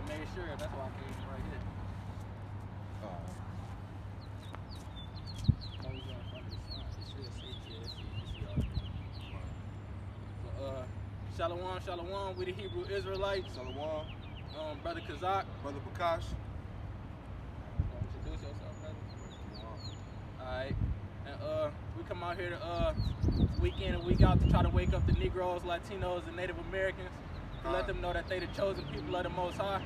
made sure. That's why I came right here. Oh, we got front of the sign. It should say CHAZAQ. So, Shalom, Shalom. We the Hebrew Israelites. Shalom. Brother CHAZAQ. Brother Baqash. Introduce yourself, brother. Alright. And we come out here to week in and week out to try to wake up the Negroes, Latinos, and Native Americans to let them know that they the chosen people of the Most High,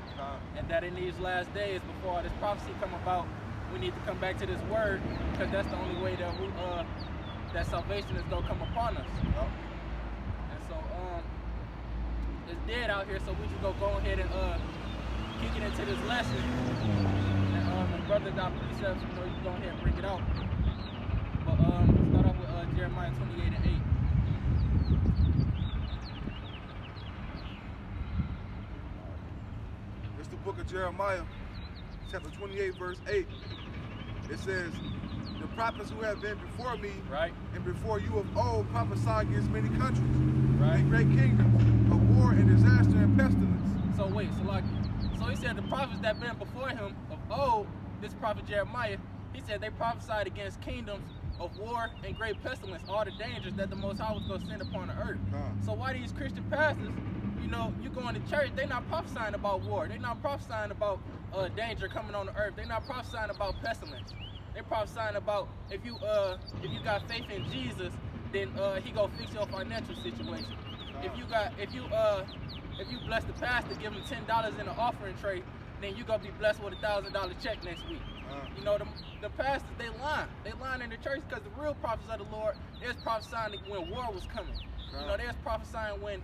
and that in these last days, before all this prophecy come about, we need to come back to this word, because that's the only way that we that salvation is gonna come upon us. And so it's dead out here, so we just go ahead and kick it into this lesson. And brother got precepts, you know, you can go ahead and bring it out. But start off with Jeremiah 28 and 8. It's the book of Jeremiah, chapter 28, verse 8. It says, the prophets who have been before me, Right. and before you of old, prophesied against many countries, Right. and great kingdoms, of war and disaster and pestilence. So wait, so he said the prophets that been before him of old, this prophet Jeremiah, he said they prophesied against kingdoms of war and great pestilence, all the dangers that the Most High was going to send upon the earth. So why these Christian pastors, you know, you going to church, they not prophesying about war. They not prophesying about danger coming on the earth. They not prophesying about pestilence. They prophesying about if you got faith in Jesus, then he gonna fix your financial situation. If you bless the pastor, give him $10 in an offering tray, then you gonna be blessed with a $1,000 check next week. You know, the pastors, they lying in the church, because the real prophets of the Lord, they was prophesying when war was coming. You know, they was prophesying when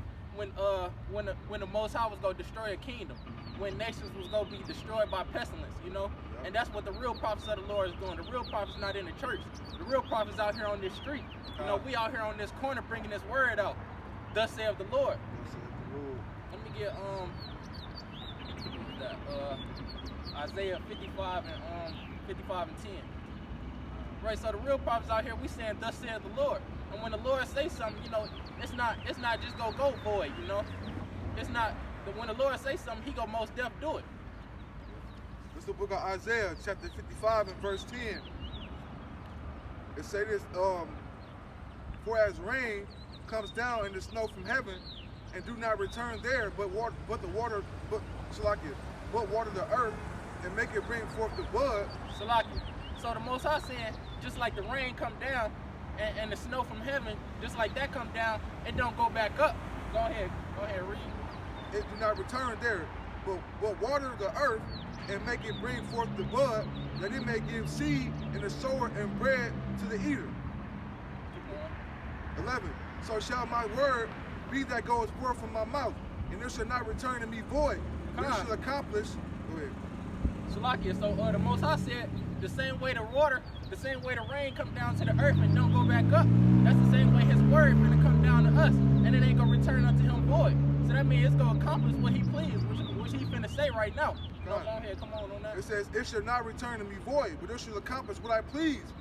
the Most High was gonna destroy a kingdom, when nations was gonna be destroyed by pestilence, you know. And that's what the real prophets of the Lord is doing. The real prophets not in the church. The real prophets out here on this street. You know, we out here on this corner bringing this word out. Thus saith the Lord. Let me get Isaiah 55 and 10. Right, so the real prophets out here, we saying thus saith the Lord. And when the Lord say something, you know, it's not just gonna go void, you know. It's not when the Lord say something, he gonna most def do it. This is the book of Isaiah, chapter 55 and verse 10. It say this, for as rain comes down in the snow from heaven, and do not return there, but water the earth, and make it bring forth the bud. So the Most High saying, just like the rain come down and the snow from heaven, just like that come down, it don't go back up. Go ahead, read. It do not return there, but water the earth, and make it bring forth the bud, that it may give seed in the sower and bread to the eater. 11. So shall my word be that goes forth from my mouth, and it shall not return to me void, but it shall accomplish. Go ahead. So the Most High said, the same way the rain come down to the earth and don't go back up, that's the same way his word finna come down to us, and it ain't gonna return unto him void. So that means it's gonna accomplish what he pleased, which he finna say right now. Go ahead, come on that. It says, it shall not return to me void, but it shall accomplish what I please,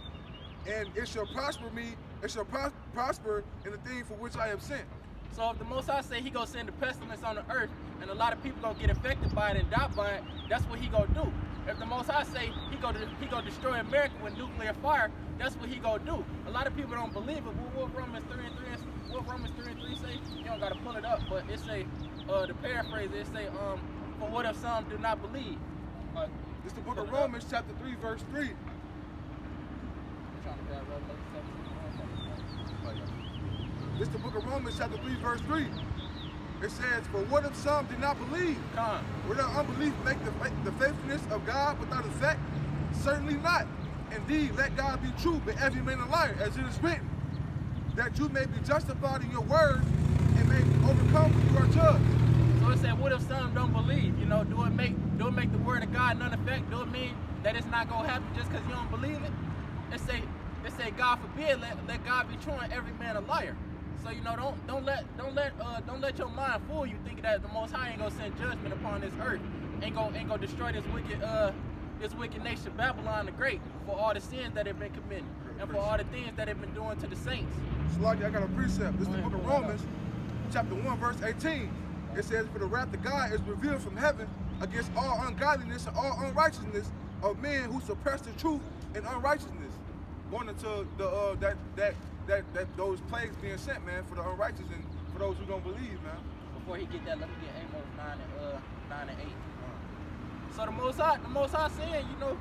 and it shall prosper me. It shall prosper in the thing for which I have sent. So if the Most High say he gonna send the pestilence on the earth, and a lot of people gonna get affected by it and die by it, that's what he gonna do. If the Most High say he gonna destroy America with nuclear fire, that's what he gonna do. A lot of people don't believe it. What Romans 3 and 3 say? You don't gotta pull it up, but it say, to paraphrase it say, for what if some do not believe? It's the book of Romans, chapter 3, verse 3. I'm trying to grab Revelation 17. This is the book of Romans, chapter 3, verse 3. It says, for what if some did not believe? Will their unbelief make the faithfulness of God without effect? Certainly not. Indeed, let God be true, but every man a liar, as it is written, that you may be justified in your word and may overcome when you are judged. So it said, what if some don't believe? You know, do it make the word of God none effect? Do it mean that it's not gonna happen just because you don't believe it? It say God forbid, let God be true and every man a liar. So you know, don't let your mind fool you thinking that the Most High ain't gonna send judgment upon this earth, ain't gonna destroy this wicked nation Babylon the Great for all the sins that they've been committing and for all the things that they've been doing to the saints. Salaki, I got a precept. This is the book of Romans, chapter 1, verse 18. It says, for the wrath of God is revealed from heaven against all ungodliness and all unrighteousness of men who suppress the truth and unrighteousness. Going into the those plagues being sent, man, for the unrighteous and for those who don't believe, man. Before he get that, let me get Amos 9 and 8. So the Most High saying, you know,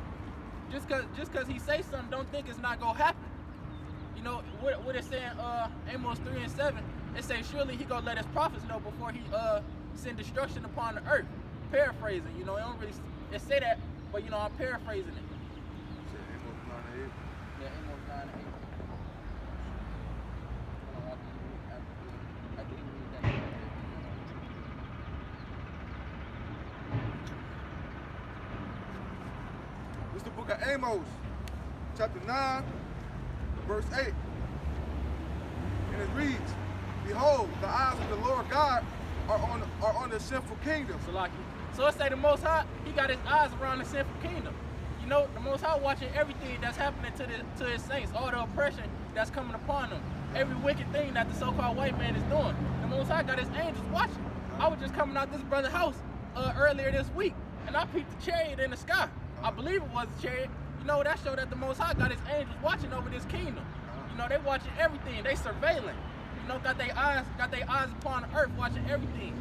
just cause he say something, don't think it's not gonna happen. You know what it's saying, Amos 3 and 7. It says surely he gonna let his prophets know before he send destruction upon the earth. Paraphrasing, you know, it don't really say that, but you know I'm paraphrasing it. Amos 9 and 8. Yeah, Amos 9 and 8. It's the book of Amos, chapter 9, verse 8. And it reads, behold, the eyes of the Lord God are on the sinful kingdom. So it say the Most High, he got his eyes around the sinful kingdom. You know, the Most High watching everything that's happening to his saints, all the oppression that's coming upon them, every wicked thing that the so-called white man is doing. The Most High got his angels watching. I was just coming out this brother's house earlier this week, and I peeped the chariot in the sky. I believe it was a chariot. You know, that showed that the Most High got his angels watching over this kingdom. You know, they watching everything. They surveilling. You know, got their eyes upon the earth, watching everything.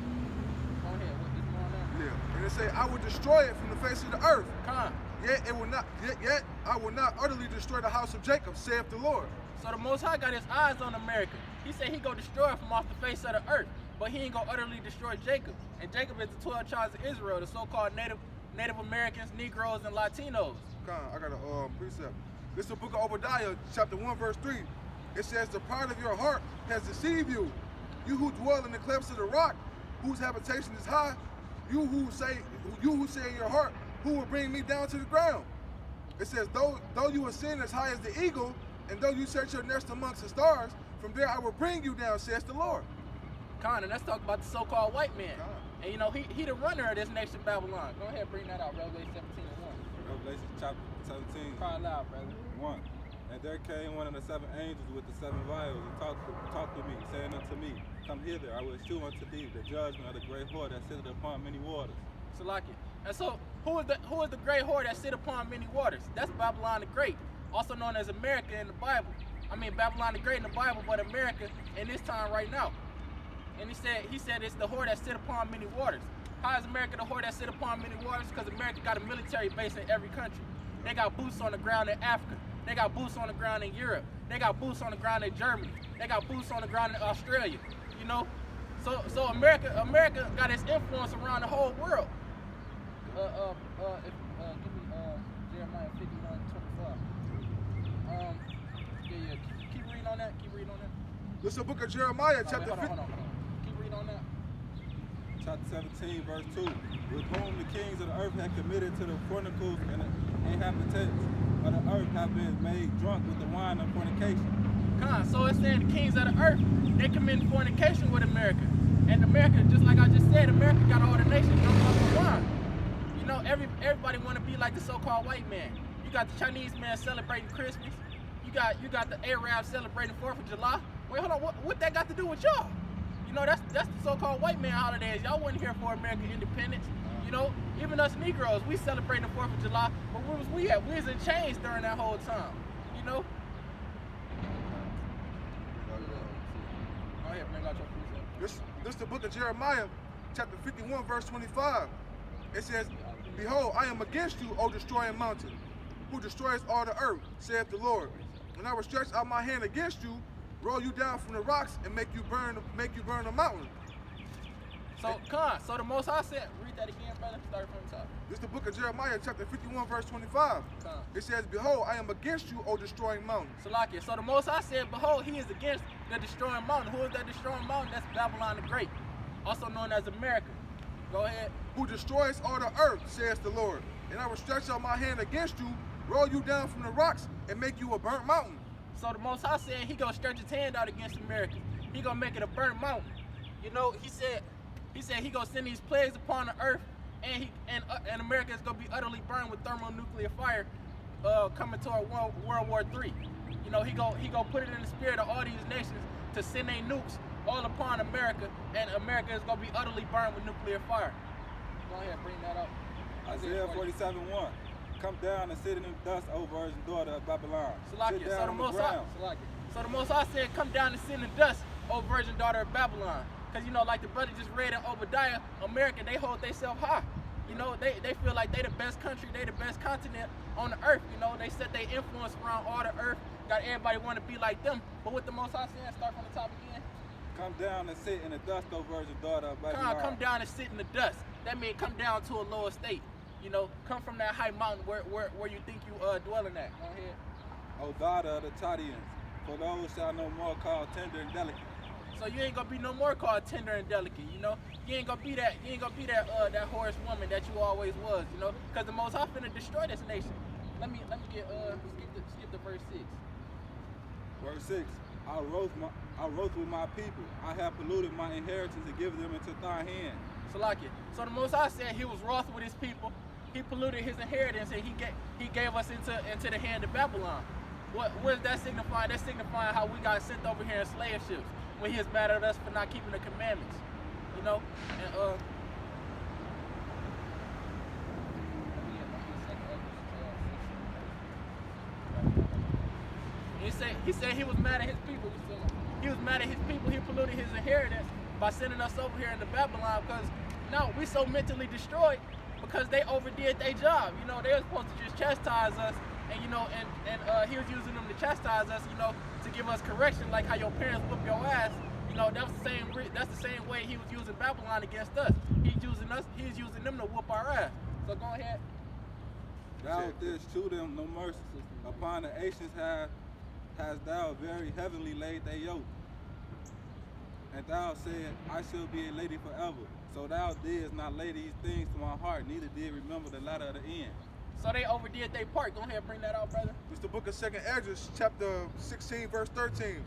Go ahead, what is going on? Yeah, and it say, I will destroy it from the face of the earth. Come. Yet I will not utterly destroy the house of Jacob, saith the Lord. So the Most High got his eyes on America. He said he gonna destroy it from off the face of the earth, but he ain't gonna utterly destroy Jacob. And Jacob is the 12 tribes of Israel, the so-called Native Americans, Negroes, and Latinos. I got a precept. This is the book of Obadiah, chapter 1, verse 3. It says, the pride of your heart has deceived you. You who dwell in the clefts of the rock, whose habitation is high, you who say in your heart, who will bring me down to the ground? It says, though you ascend as high as the eagle, and though you set your nest amongst the stars, from there I will bring you down, says the Lord. And let's talk about the so-called white man. And you know, he the runner of this nation, Babylon. Go ahead, bring that out, Revelation 17 and 1. Revelation chapter 17. Cry loud, brother. 1. And there came one of the 7 angels with the 7 vials, and talked to me, saying unto me, come hither, I will shew unto thee the judgment of the great whore that sitteth upon many waters. And so, who is the great whore that sit upon many waters? That's Babylon the Great, also known as America in the Bible. I mean, Babylon the Great in the Bible, but America in this time right now. And he said it's the whore that sit upon many waters. How is America the whore that sit upon many waters? Because America got a military base in every country. They got boots on the ground in Africa. They got boots on the ground in Europe. They got boots on the ground in Germany. They got boots on the ground in Australia. You know, so America got its influence around the whole world. Give me Jeremiah 51:25. Keep reading on that. This is the book of Jeremiah, chapter 50. Hold on. Keep reading on that. Chapter 17, verse 2. With whom the kings of the earth have committed to the fornicals and the inhabitants of the earth have been made drunk with the wine of fornication. So it's saying the kings of the earth, they commit fornication with America. And America, just like I just said, America got all the nations drunk off the wine. You know, everybody want to be like the so-called white man. You got the Chinese man celebrating Christmas. You got the Arabs celebrating 4th of July. Wait, hold on, what that got to do with y'all? You know, that's the so-called white man holidays. Y'all wasn't here for American independence. You know, even us Negroes, we celebrating the 4th of July, but where was we at? We was in chains during that whole time. You know? Go ahead, bring out your precept. This is the book of Jeremiah, chapter 51, verse 25. It says, behold, I am against you, O destroying mountain, who destroys all the earth, saith the Lord. When I will stretch out my hand against you, roll you down from the rocks, and make you burn a mountain. So the Most High said, read that again, brother. Start from the top. This is the book of Jeremiah, chapter 51, verse 25. It says, behold, I am against you, O destroying mountain. So the Most High said, behold, he is against the destroying mountain. Who is that destroying mountain? That's Babylon the Great, also known as America. Go ahead. Who destroys all the earth, says the Lord. And I will stretch out my hand against you, roll you down from the rocks, and make you a burnt mountain. So the Most High said he gonna stretch his hand out against America. He gonna make it a burnt mountain. You know, he said he gonna send these plagues upon the earth, and America is gonna be utterly burned with thermonuclear fire, coming toward World War III. You know, he gonna put it in the spirit of all these nations to send their nukes all upon America, and America is gonna be utterly burned with nuclear fire. Go ahead, bring that up. Isaiah 47:1. Come down and sit in the dust, O virgin daughter of Babylon. Sit down on the ground. So the Most High said, come down and sit in the dust, O virgin daughter of Babylon. Because, you know, like the brother just read in Obadiah, America, they hold themselves high. You know, they feel like they the best country, they the best continent on the earth. You know, they set their influence around all the earth, got everybody want to be like them. But what the Most High saying, start from the top again. Come down and sit in the dust, O virgin daughter of Babylon. Come down and sit in the dust. That means come down to a lower state. You know, come from that high mountain where you think you dwelling at. Go ahead. O daughter of the Chaldeans, for those shall no more call tender and delicate. So you ain't gonna be no more called tender and delicate, you know. You ain't gonna be that that whorish woman that you always was, you know. Cause the Most High finna destroy this nation. Let me get skip the verse 6. Verse 6. I wrote with my people. I have polluted my inheritance and given them into thy hand. So the Most High said he was wroth with his people. He polluted his inheritance and he gave us into the hand of Babylon. What is that signifying? That's signifying how we got sent over here in slave ships when he is mad at us for not keeping the commandments. You know? And he said he was mad at his people. He was mad at his people. He polluted his inheritance by sending us over here into Babylon because now we so mentally destroyed because they overdid their job. You know, they were supposed to just chastise us, and you know, and he was using them to chastise us, you know, to give us correction, like how your parents whoop your ass. You know, that's the same way he was using Babylon against us. He's using them to whoop our ass. So go ahead. Thou didst shew them no mercy. Upon the nations hast thou very heavily laid their yoke. And thou said, I shall be a lady forever. So thou didst not lay these things to my heart, neither did remember the latter of the end. So they overdid their part. Go ahead and bring that out, brother. It's the book of 2nd Esdras, chapter 16, verse 13.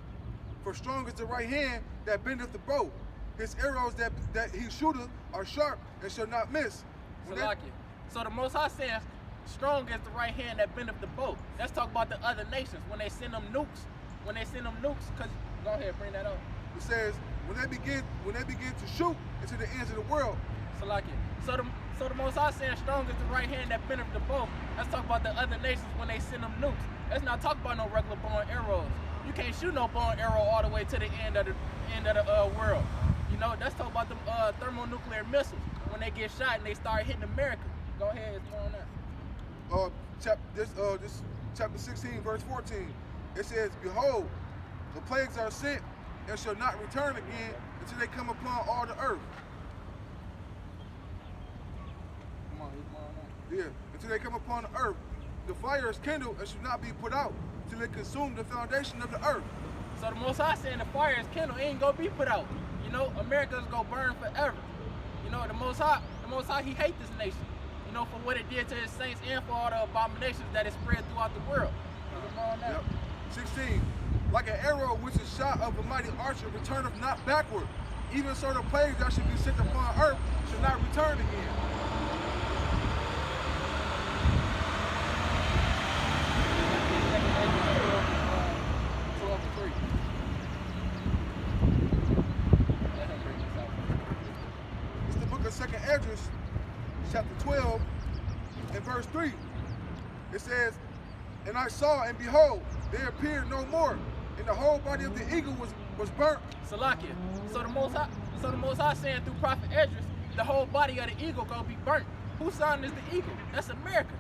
For strong is the right hand that bendeth the bow. His arrows that he shooteth are sharp and shall not miss. So the Most High says, strong is the right hand that bendeth the bow. Let's talk about the other nations when they send them nukes. Cause go ahead, bring that up. It says when they begin to shoot into the ends of the world. So the Most High saying strong is the right hand that bendeth the bow. Let's talk about the other nations when they send them nukes. Let's not talk about no regular bow and arrows. You can't shoot no bow and arrow all the way to the end of the world. You know, let's talk about the thermonuclear missiles when they get shot and they start hitting America. Go ahead, it's more on that. This chapter 16, verse 14. It says, behold, the plagues are sent and shall not return again until they come upon all the earth. Come on, it's more on that. Yeah, until they come upon the earth. The fire is kindled and should not be put out till it consume the foundation of the earth. So the Most High saying the fire is kindled, it ain't gonna be put out. You know, America's gonna burn forever. You know, the Most High, he hates this nation. You know, for what it did to his saints and for all the abominations that it spread throughout the world. Yep. 16. Like an arrow which is shot of a mighty archer returneth not backward. Even so the plagues that should be sent upon earth should not return again. It's the book of 2nd Esdras, chapter 12, and verse 3. It says, and I saw, and behold, there appeared no more, and the whole body of the eagle was burnt. Salakia. So the Most High saying through Prophet Esdras, the whole body of the eagle gonna be burnt. Whose son is the eagle? That's America.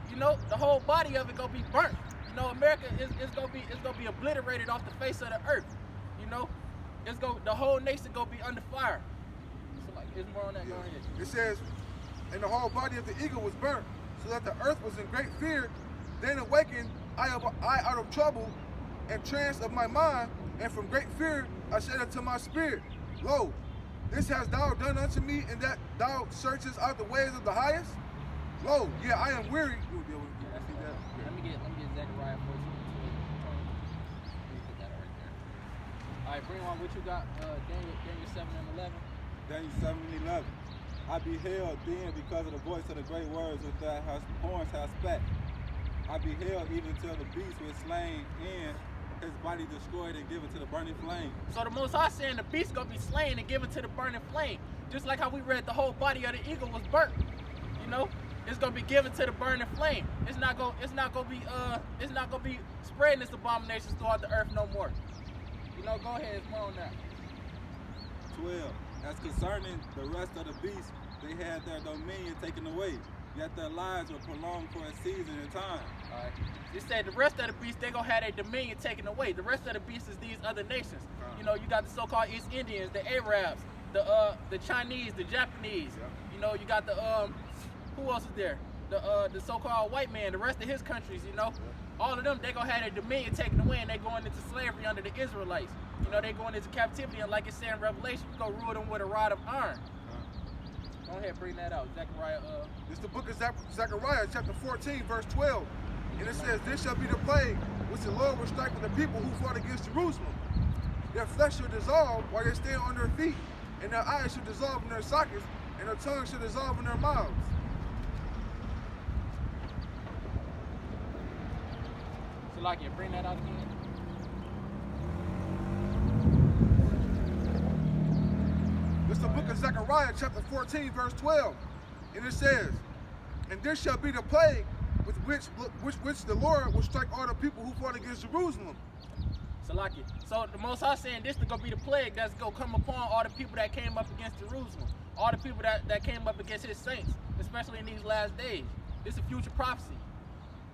You know, the whole body of it gonna be burnt. You know, America is gonna be obliterated off the face of the earth. You know, the whole nation gonna be under fire. So like, it's more on that. Go ahead. It says, and the whole body of the eagle was burnt, so that the earth was in great fear. Then awakened I out of trouble and trance of my mind, and from great fear I said unto my spirit, Lo, this hast thou done unto me, in that thou searchest out the ways of the highest? Lo, yeah, I am weary. Let me get Zechariah 14. Let me put that right there. All right, bring on what you got. Daniel 7 and 11. Daniel 7 and 11. I beheld then because of the voice of the great words which thou horns hast spat. I beheld even till the beast was slain and his body destroyed and given to the burning flame. So the Most High saying the beast gonna be slain and given to the burning flame. Just like how we read the whole body of the eagle was burnt. You know, it's gonna be given to the burning flame. It's not gonna be spreading this abominations throughout the earth no more. You know, go ahead, it's more on that. 12. As concerning the rest of the beasts, they had their dominion taken away, yet their lives were prolonged for a season and time. All right. It said the rest of the beasts, they gonna have their dominion taken away. The rest of the beasts is these other nations. You know, you got the so-called East Indians, the Arabs, the Chinese, the Japanese. You know, you got the who else is there? The so-called white man, the rest of his countries. You know, all of them, they gonna have their dominion taken away, and they going into slavery under the Israelites. You know, they going into captivity, and like it said in Revelation, you gonna rule them with a rod of iron. Go ahead, bring that out, Zechariah. It's the book of Zechariah, chapter 14, verse 12. And it says, "This shall be the plague which the Lord will strike with the people who fought against Jerusalem. Their flesh shall dissolve while they stand on their feet, and their eyes shall dissolve in their sockets, and their tongues shall dissolve in their mouths." So, like, bring that out again. It's the book of Zechariah, chapter 14, verse 12. And it says, "And this shall be the plague with which the Lord will strike all the people who fought against Jerusalem." Salaki. So the Most High saying this is gonna be the plague that's gonna come upon all the people that came up against Jerusalem, all the people that came up against His saints, especially in these last days. This is a future prophecy.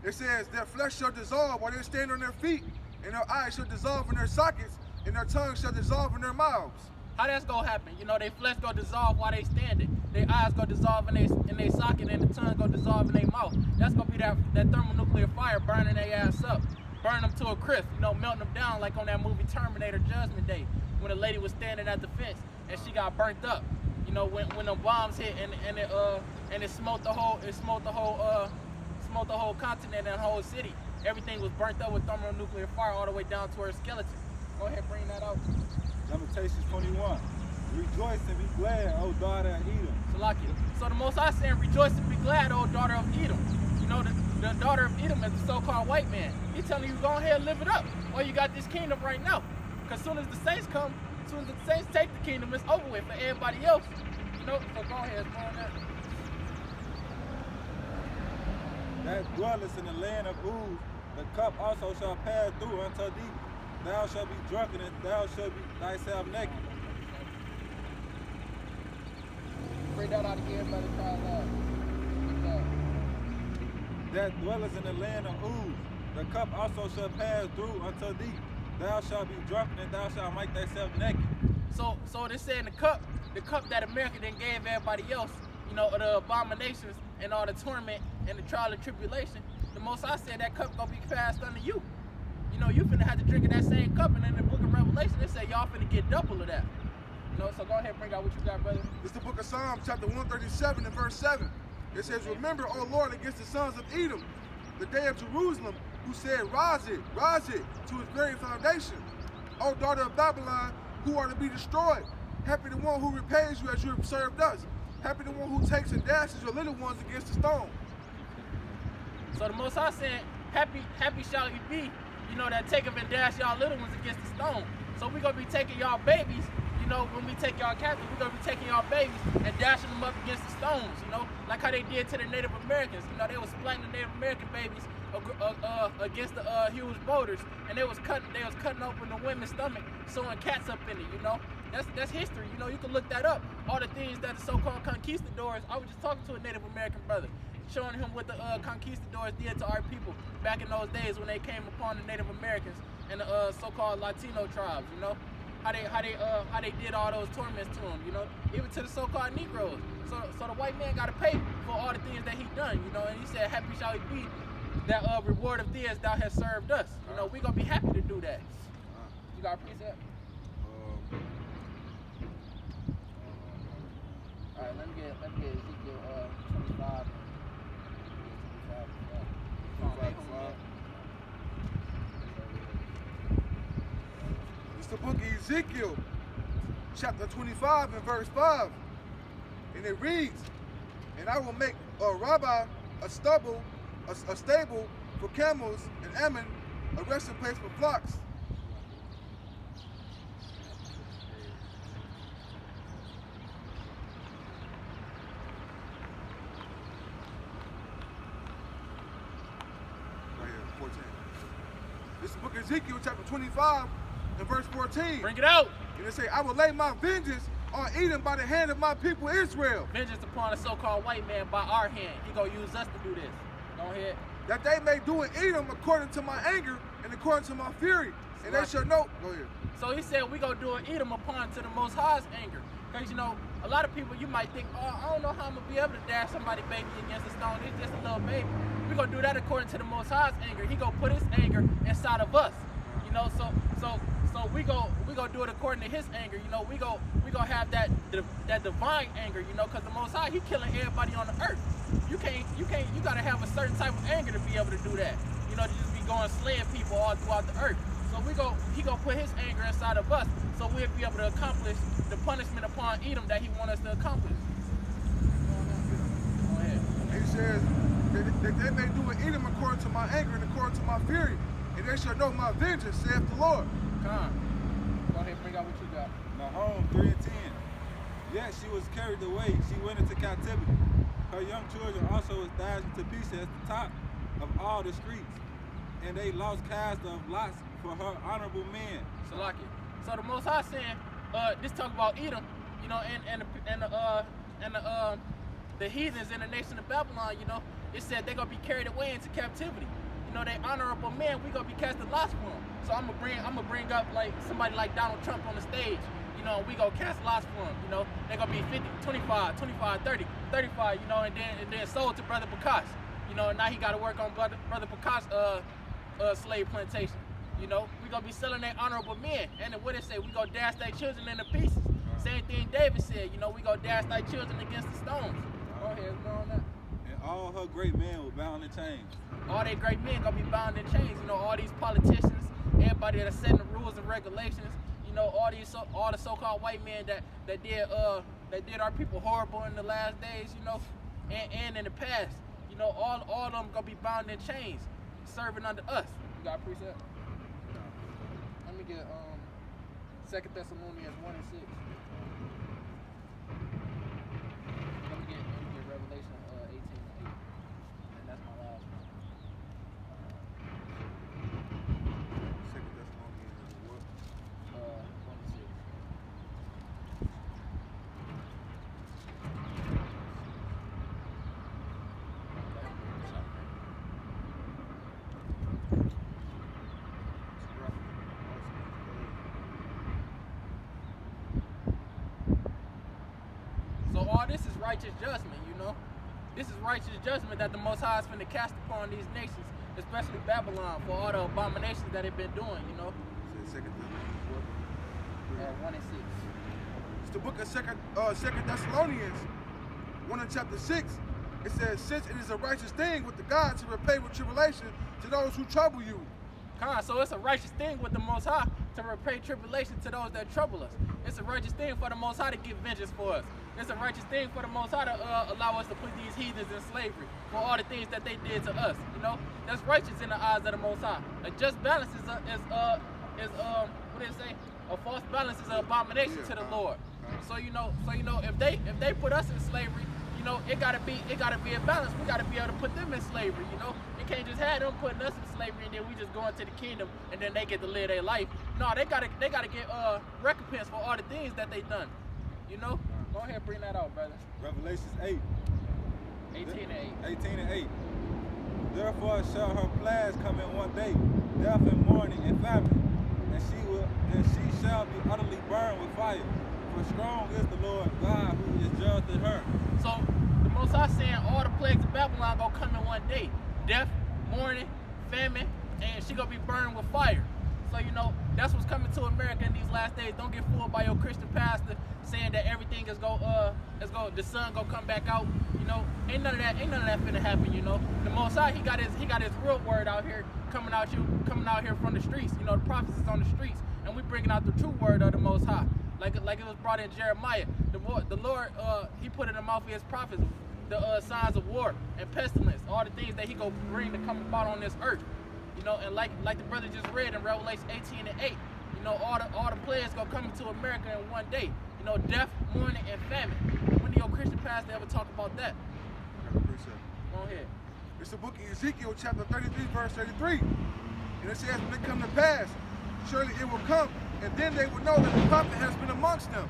It says, "Their flesh shall dissolve while they stand on their feet, and their eyes shall dissolve in their sockets, and their tongues shall dissolve in their mouths." How that's gonna happen? You know, their flesh gonna dissolve while they standing. Their eyes gonna dissolve in their socket, and the tongue gonna dissolve in their mouth. That's gonna be that thermonuclear fire burning their ass up, burn them to a crisp. You know, melting them down like on that movie Terminator Judgment Day, when a lady was standing at the fence and she got burnt up. You know, when the bombs hit and it smoked the whole continent and the whole city. Everything was burnt up with thermonuclear fire all the way down to her skeleton. Go ahead, bring that out. Lamentations 21. Rejoice and be glad, O daughter of Edom. Salakia. So the Most High saying, rejoice and be glad, O daughter of Edom. You know, the daughter of Edom is the so-called white man. He's telling you, go ahead and live it up. Well, you got this kingdom right now. Because soon as the saints come, soon as the saints take the kingdom, it's over with for everybody else. You know, so go ahead, go on that. That dwellest in the land of Uz, the cup also shall pass through unto thee. Thou shalt be drunken, and thou shalt be thyself naked. Bring that out again, brother. That dwellest in the land of Uz, the cup also shall pass through unto thee. Thou shalt be drunken, and thou shalt make thyself naked. So they saying the cup that America then gave everybody else, you know, the abominations and all the torment and the trial and tribulation. The Most High said that cup gonna be passed unto you. You know, you finna have to drink of that same cup, and in the book of Revelation, it say y'all finna get double of that. You know, so go ahead and bring out what you got, brother. It's the book of Psalms, chapter 137 and verse 7. It says, "Remember, O Lord, against the sons of Edom, the day of Jerusalem, who said, rise it, to its very foundation. O daughter of Babylon, who are to be destroyed. Happy the one who repays you as you have served us. Happy the one who takes and dashes your little ones against the stone." So the Most High saying, happy shall you be, you know, that take and dash y'all little ones against the stone. So we're gonna be taking y'all babies, you know, when we take y'all captive, we're gonna be taking y'all babies and dashing them up against the stones, you know, like how they did to the Native Americans. You know, they was splatting the Native American babies against the huge boulders, and they was cutting open the women's stomach, sewing cats up in it, you know. That's history, you know, you can look that up. All the things that the so-called conquistadors, I was just talking to a Native American brother, showing him what the conquistadors did to our people back in those days when they came upon the Native Americans and the so-called Latino tribes, you know, how they did all those torments to them, you know, even to the so-called Negroes. So the white man got to pay for all the things that he done, you know, and he said, happy shall he be that reward of thee as thou hast served us. You know, we gonna be happy to do that. You got a precept? All right, let me get Ezekiel 25. It's the book of Ezekiel, chapter 25 and verse 5. And it reads, "And I will make Rabbah a stable for camels, and Ammon a resting place for flocks." the book of Ezekiel chapter 25 and verse 14. Bring it out. And it say, I will lay my vengeance on Edom by the hand of my people Israel. Vengeance upon a so-called white man by our hand. He gonna use us to do this. Go ahead. That they may do in Edom according to my anger and according to my fury. And they shall know. Go ahead. So he said we gonna do an Edom upon to the Most High's anger. Because, you know, a lot of people, you might think, oh, I don't know how I'm going to be able to dash somebody's baby against a stone. It's just a little baby. We're going to do that according to the Most High's anger. He going to put his anger inside of us. You know, so we go do it according to his anger. You know, we go have that divine anger, you know, because the Most High, he killing everybody on the earth. You got to have a certain type of anger to be able to do that. You know, to just be going slaying people all throughout the earth. So he gonna put his anger inside of us, so we'll be able to accomplish the punishment upon Edom that he wants us to accomplish. Go ahead. He says that they may do in Edom according to my anger and according to my fury, and they shall know my vengeance, saith the Lord. Come on. Go ahead, bring out what you got. Nahum 3 and 10. Yet she was carried away, she went into captivity. Her young children also was dashed into pieces at the top of all the streets, and they lost cast of lots for her honorable men. Salaki. So the Most High saying, this talk about Edom, you know, and the heathens in the nation of Babylon, you know, it said they're gonna be carried away into captivity. You know, they honorable men, we gonna be casting lots for them. So I'm gonna bring up like somebody like Donald Trump on the stage. You know, we gonna cast lots for them. You know, they're gonna be 50, 25, 25, 30, 35. You know, and then sold to Brother Baqash. You know, and now he got to work on Brother Baqash slave plantation. You know, we gonna be selling their honorable men. And then what it say? We gonna dash their children into pieces. Same thing David said, you know, we gonna dash their children against the stones. Go ahead, go on that. And all her great men were bound in chains. All their great men gonna be bound in chains. You know, all these politicians, everybody that's setting the rules and regulations, you know, all the so-called white men that did our people horrible in the last days, you know, and in the past. You know, all of them gonna be bound in chains, serving under us. You got a precept? Let me get 2 Thessalonians 1 and 6. Let me get Revelation 18 and 8. And that's my last one. 2 Thessalonians what? 1 and 6. So all this is righteous judgment, you know. This is righteous judgment that the Most High is finna cast upon these nations, especially Babylon, for all the abominations that they've been doing, you know. 2 Thessalonians what? 1 and 6. It's the book of 2 Thessalonians 1 and chapter 6. It says, since it is a righteous thing with the God to repay with tribulation to those who trouble you. So it's a righteous thing with the Most High to repay tribulation to those that trouble us. It's a righteous thing for the Most High to give vengeance for us. It's a righteous thing for the Most High to allow us to put these heathens in slavery for all the things that they did to us. You know, that's righteous in the eyes of the Most High. A just balance is what did it say? A false balance is an abomination to the Lord. So you know, if they put us in slavery, you know, it gotta be a balance. We gotta be able to put them in slavery. You know, you can't just have them putting us in slavery and then we just go into the kingdom and then they get to live their life. No, they gotta get recompense for all the things that they done. You know, go ahead, bring that out, brother. Revelations 8. 18 and 8. 18 and 8. Therefore shall her plagues come in one day, death and mourning and famine, and she shall be utterly burned with fire. For strong is the Lord God who is judged in her. So the Most High saying all the plagues of Babylon gonna come in one day. Death, mourning, famine, and she gonna be burned with fire. So you know, that's what's coming to America in these last days. Don't get fooled by your Christian pastor saying that everything is the sun gonna come back out. You know, ain't none of that finna happen, you know. The Most High, he got his real word out here coming out here from the streets. You know, the prophets is on the streets, and we bringing out the true word of the Most High. Like it was brought in Jeremiah. The Lord, he put in the mouth of his prophets the signs of war and pestilence, all the things that he go bring to come about on this earth. You know, and like the brother just read in Revelation 18 and 8, you know, all the plagues gonna come into America in one day. You know, death, mourning, and famine. When did your Christian pastor ever talk about that? Go Go ahead. It's the book of Ezekiel chapter 33, verse 33. And it says, when it come to pass, surely it will come, and then they will know that the prophet has been amongst them.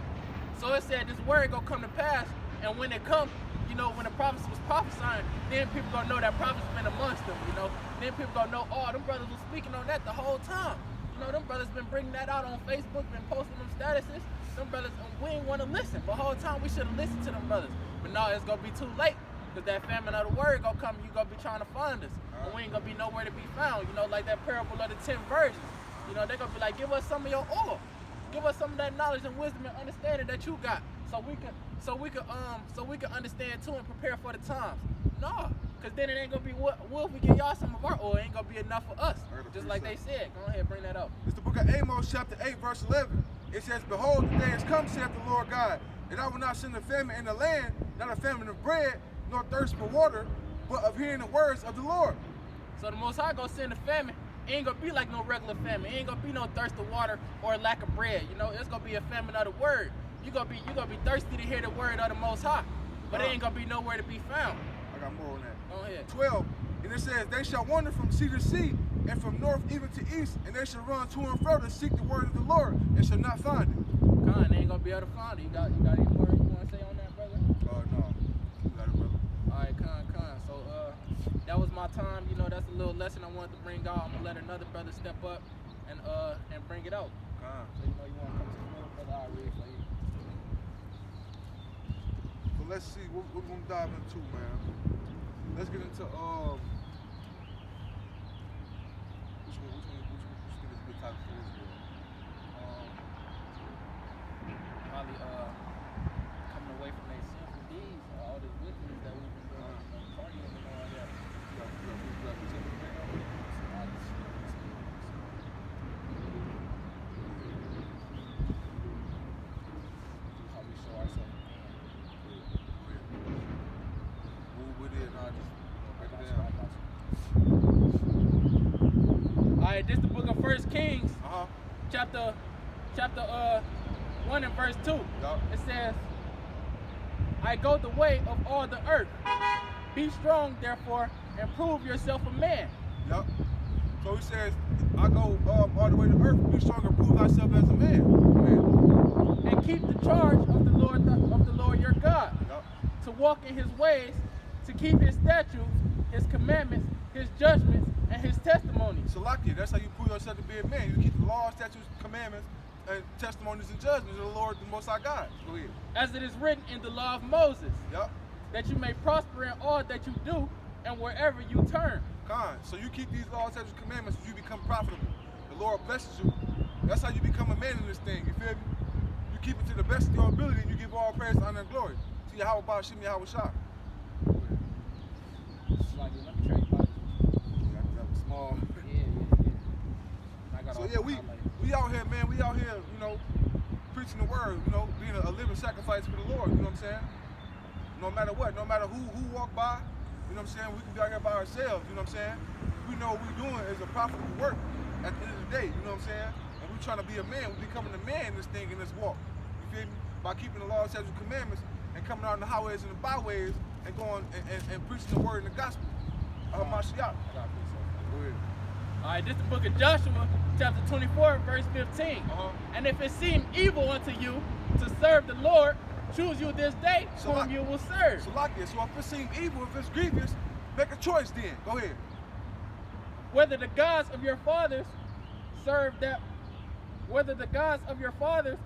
So it said this word gonna come to pass, and when it comes, you know, when the prophets was prophesying, then people gonna know that prophets been amongst them, you know. Then people gonna know, oh, them brothers was speaking on that the whole time. You know, them brothers been bringing that out on Facebook, been posting them statuses. Them brothers, we ain't want to listen. But the whole time we should have listened to them brothers. But now it's gonna be too late, because that famine of the word gonna come, you gonna be trying to find us. And we ain't gonna be nowhere to be found, you know, like that parable of the 10 virgins. You know, they're gonna be like, give us some of your oil. Give us some of that knowledge and wisdom and understanding that you got, so we can understand too and prepare for the times. No, because then it ain't gonna be what if we give y'all some of our oil, it ain't gonna be enough for us. Just like they said. Go ahead, bring that up. It's the book of Amos, chapter 8, verse 11. It says, behold, the day has come, saith the Lord God, and I will not send a famine in the land, not a famine of bread, nor thirst for water, but of hearing the words of the Lord. So the Most High gonna send a famine. It ain't gonna be like no regular famine. It ain't gonna be no thirst of water or lack of bread. You know, it's gonna be a famine of the word. You gonna be thirsty to hear the word of the Most High, but it ain't gonna be nowhere to be found. I got more on that. Go ahead. 12, and it says, they shall wander from sea to sea, and from north even to east, and they shall run to and fro to seek the word of the Lord, and shall not find it. Con, they ain't gonna be able to find it. You got any more you wanna say on that, brother? No. You got it, brother. All right, con. So that was my time. You know, that's a little lesson I wanted to bring out. I'm gonna let another brother step up and bring it out. So you know you wanna come to the middle, brother? I'll read for you. So let's see what we're gonna dive into, man. Let's get into which one is a good topic for Israel? Probably coming away from their sinful deeds, all this wickedness that we've been doing, partying and all that. How we show ourselves Move with it, and I'll just break it down. All right, this is the book of 1 Kings, chapter 1 and verse 2. Yup. It says, I go the way of all the earth. Be strong, therefore, and prove yourself a man. Yup. So he says, I go all the way to earth, be strong and prove thyself as a man. And keep the charge of the Lord your God. Yup. To walk in his ways, to keep his statutes, his commandments, his judgments, and his testimonies. So like it, that's how you prove yourself to be a man. You keep the laws, statutes, commandments, and testimonies and judgments of the Lord, the Most High God. Go ahead. As it is written in the law of Moses. Yup. That you may prosper in all that you do and wherever you turn. So you keep these laws, statutes, commandments, you become profitable. The Lord blesses you. That's how you become a man in this thing. You feel me? You keep it to the best of your ability, and you give all praise, honor, and glory. See how about Shimmy, how was shot. Let me trade Bibles. That was small. I got So yeah, we out here, man. We out here, you know, preaching the word, you know, being a living sacrifice for the Lord. You know what I'm saying? No matter what, no matter who walk by, you know what I'm saying? We can be out here by ourselves. You know what I'm saying? We know what we're doing is a profitable work at the end of the day. You know what I'm saying? And we're trying to be a man. We're becoming a man in this thing, in this walk. You feel me? By keeping the laws, statutes, commandments, and coming out on the highways and the byways and going and preaching the word and the gospel. Mashiach. Go ahead. All right, this is the book of Joshua, chapter 24, verse 15. And if it seem evil unto you to serve the Lord, choose you this day whom you will serve. So like this. So if it seems evil, if it's grievous, make a choice then. Go ahead. Whether the gods of your fathers served that, whether the gods your fathers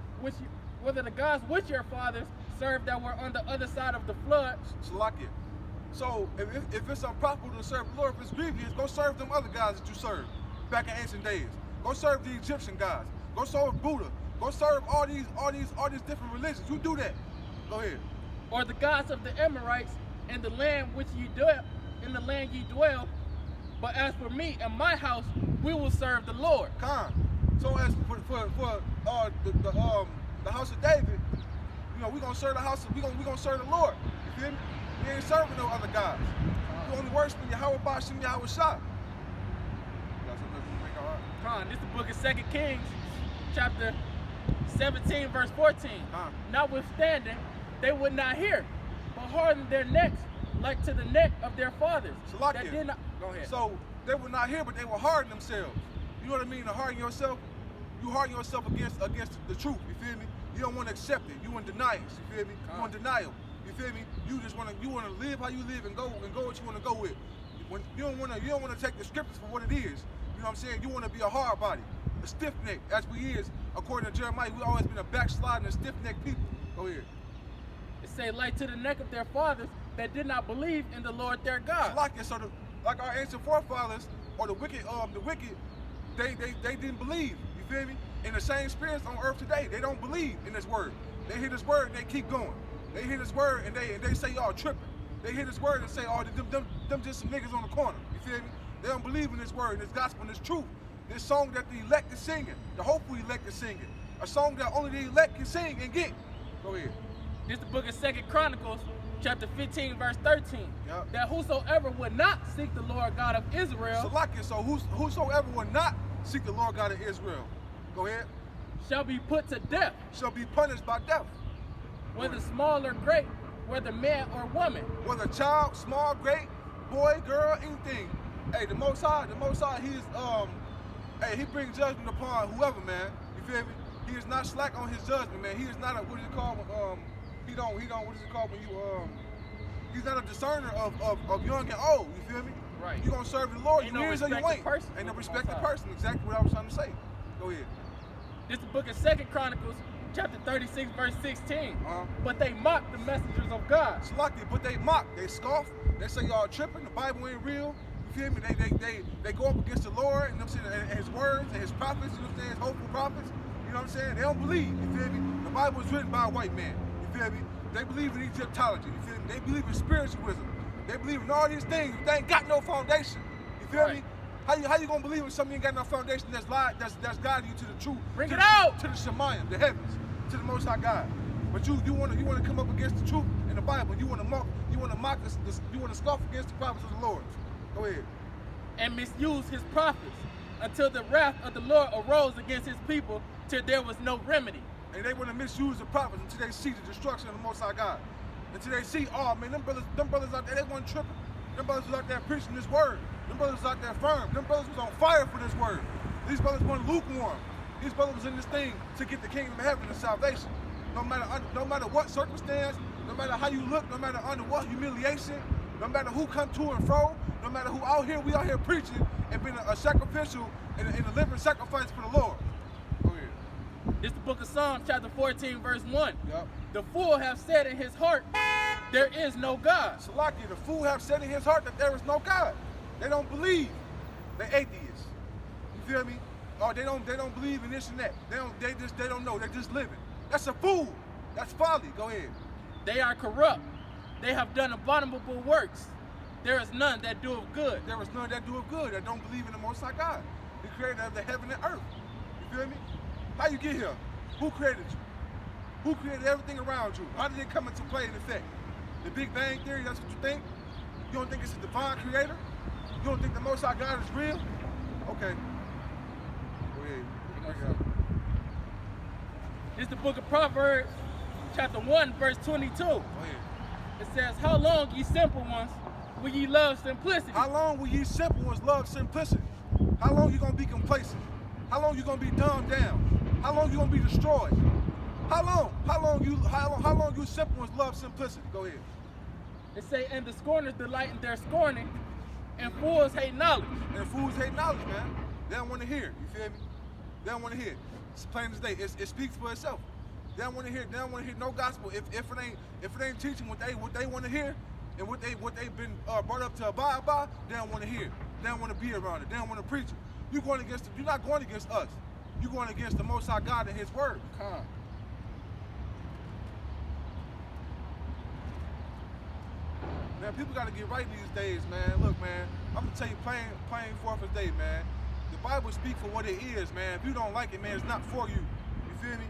served that were on the other side of the flood. So like it. So if it's unprofitable to serve the Lord, if it's grievous, go serve them other gods that you served back in ancient days. Go serve the Egyptian gods. Go serve Buddha. Go serve all these different religions. You do that. Go ahead. Or the gods of the Amorites in the land which ye dwell, but as for me and my house, we will serve the Lord. So as for the house of David, you know, we're gonna serve the house. We're gonna serve the Lord. You feel me? We ain't serving no other gods. You only worship Yahweh Bashim Yahweh Shah. This is the book of 2 Kings, chapter 17, verse 14. Notwithstanding, they would not hear, but hardened their necks like to the neck of their fathers. So go ahead. So they would not hear, but they will harden themselves. you know what I mean, to harden yourself, you harden yourself against the truth, you feel me? You don't want to accept it. You in denial, you feel me? You in denial, you feel me? You just want to live how you live and go what you want to go with. When you don't want to take the scriptures for what it is. You know what I'm saying? You want to be a hard body, a stiff neck, as we is according to Jeremiah. We always been a backsliding and stiff necked people. Go ahead. It say, like to the neck of their fathers that did not believe in the Lord their God. So like our ancient forefathers or the wicked, they didn't believe. You feel me? In the same spirits on earth today, they don't believe in this word. They hear this word and they keep going. They hear this word and they say y'all tripping. They hear this word and say, oh, them just some niggas on the corner. You feel me? They don't believe in this word, and this gospel, and this truth. This song that the elect is singing, the hopeful elect is singing. A song that only the elect can sing and get. Go ahead. This is the book of 2 Chronicles, chapter 15, verse 13. Yep. That whosoever would not seek the Lord God of Israel. So whosoever would not seek the Lord God of Israel. Go ahead. Shall be put to death. Shall be punished by death. Whether small or great, whether man or woman. Whether child, small, great, boy, girl, anything. Hey, the Most High, he brings judgment upon whoever, man. You feel me? He is not slack on his judgment, man. He is not what is it called? What is it called when you he's not a discerner of young and old. You feel me? Right. You gonna serve the Lord. Ain't You no hears or you ain't. person. Ain't no respected person. Exactly what I was trying to say. Go ahead. This is the book of 2 Chronicles, chapter 36, verse 16. But they mock the messengers of God. But they mock. They scoff. They say y'all tripping. The Bible ain't real. You feel me? They go up against the Lord and his words and his prophets. You know what I'm saying? His hopeful prophets. You know what I'm saying? They don't believe. You feel me? The Bible is written by a white man. You feel me? They believe in Egyptology. You feel me? They believe in spiritualism. They believe in all these things. They ain't got no foundation. You feel me? How you gonna believe in something you ain't got no foundation that's guiding you to the truth? Bring it out to the Shemayim, the heavens, to the Most High God. But you wanna come up against the truth in the Bible. You wanna mock this, you wanna scoff against the prophets of the Lord. Go ahead. And misuse his prophets until the wrath of the Lord arose against his people till there was no remedy. And they wanna misuse the prophets until they see the destruction of the Most High God. Until they see, oh man, them brothers out there, they wasn't tripping. Them brothers was out there preaching this word. Them brothers was out there firm. Them brothers was on fire for this word. These brothers weren't lukewarm. These brothers was in this thing to get the kingdom of heaven and salvation. No matter what circumstance, no matter how you look, no matter under what humiliation, no matter who come to and fro, no matter who out here, we out here preaching and being a sacrificial and a living sacrifice for the Lord. Go ahead. This is the book of Psalms, chapter 14, verse 1. Yep. The fool have said in his heart, there is no God. Salaki, the fool have said in his heart that there is no God. They don't believe. They atheists. You feel me? Or they don't believe in this and that. They don't know. They're just living. That's a fool. That's folly. Go ahead. They are corrupt. They have done abominable works. There is none that doeth good. There is none that doeth good, that don't believe in the Most High God, the creator of the heaven and earth. You feel me? How you get here? Who created you? Who created everything around you? How did it come into play and effect? The Big Bang Theory, that's what you think? You don't think it's a divine creator? You don't think the Most High God is real? Okay. Go ahead. This is the book of Proverbs, chapter 1, verse 22. Go ahead. It says, how long, ye simple ones, will ye love simplicity? How long will ye simple ones love simplicity? How long you gonna be complacent? How long you gonna be dumbed down? How long you gonna be destroyed? How long you simple ones love simplicity? Go ahead. It say, and the scorners delight in their scorning, and fools hate knowledge. And fools hate knowledge, man. They don't want to hear. You feel me? They don't want to hear. It's plain as day. It speaks for itself. They don't want to hear. They don't want to hear no gospel. If it ain't teaching what they want to hear, and what they've been brought up to abide by, they don't want to hear. They don't want to be around it. They don't want to preach it. You're not going against us. You're going against the Most High God and His Word. Come. Man, people got to get right these days, man. Look, man, I'm gonna tell you plain forth as day, man. The Bible speaks for what it is, man. If you don't like it, man, it's not for you. You feel me?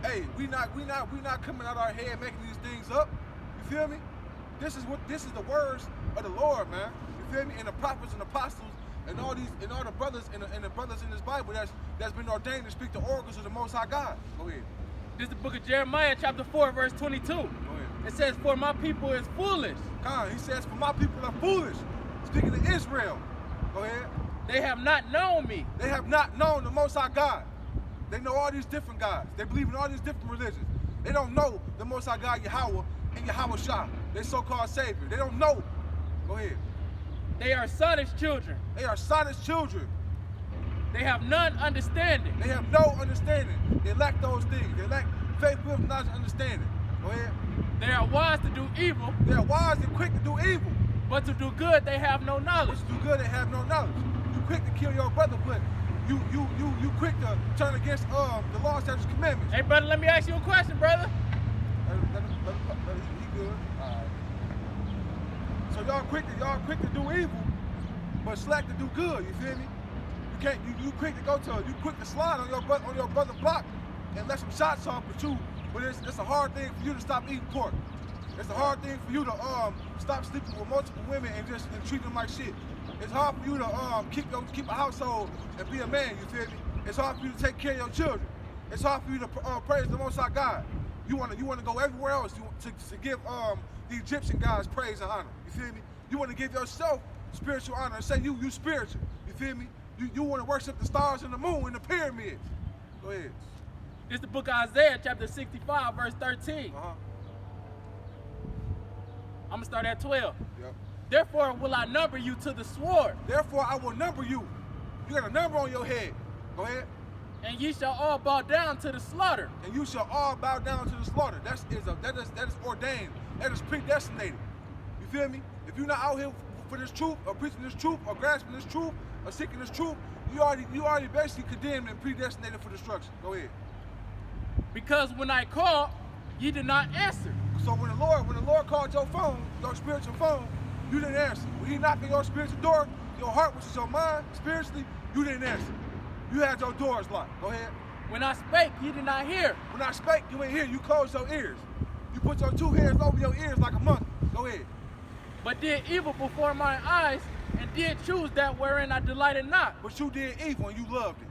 Hey, we not coming out our head making these things up. You feel me? This is the words of the Lord, man. You feel me? And the prophets and apostles and all the brothers and the brothers in this Bible that's been ordained to speak the oracles of the Most High God. Go ahead. This is the book of Jeremiah, chapter 4, verse 22. Go ahead. It says, for my people is foolish. He says, for my people are foolish. Speaking to Israel. Go ahead. They have not known me. They have not known the Most High God. They know all these different gods. They believe in all these different religions. They don't know the Most High God, Yahweh, and Yahweh Shah, their so-called Savior. They don't know. Go ahead. They are Sodom's children. They are Sodom's children. They have none understanding. They have no understanding. They lack those things. They lack faith, wisdom, knowledge, and understanding. Go ahead. They are wise to do evil. They are wise and quick to do evil. But to do good, they have no knowledge. But to do good, they have no knowledge. You quick to kill your brother, but you quick to turn against the law, statutes, commandments. Hey, brother, let me ask you a question, brother. He good. All right. So y'all quick to do evil, but slack to do good. You feel me? You can't. You quick to you quick to slide on your brother's block and let some shots off, but it's a hard thing for you to stop eating pork. It's a hard thing for you to stop sleeping with multiple women and treat them like shit. It's hard for you to keep a household and be a man. You feel me? It's hard for you to take care of your children. It's hard for you to praise the Most High God. You want to go everywhere else to give the Egyptian gods praise and honor. You feel me? You want to give yourself spiritual honor and say you spiritual. You feel me? You want to worship the stars and the moon and the pyramids. Go ahead. It's the book of Isaiah, chapter 65, verse 13. I'm going to start at 12. Yep. Therefore will I number you to the sword. Therefore I will number you. You got a number on your head. Go ahead. And ye shall all bow down to the slaughter. And you shall all bow down to the slaughter. That is ordained. That is predestinated. You feel me? If you're not out here for this truth, or preaching this truth, or grasping this truth, or seeking this truth, you already basically condemned and predestinated for destruction. Go ahead. Because when I called, ye did not answer. So when the Lord called your phone, your spiritual phone, you didn't answer. When He knocked on your spiritual door, your heart, which is your mind, spiritually, you didn't answer. You had your doors locked. Go ahead. When I spake, ye did not hear. When I spake, you ain't hear. You closed your ears. You put your two hands over your ears like a monkey. Go ahead. But did evil before my eyes, and did choose that wherein I delighted not. But you did evil and you loved it.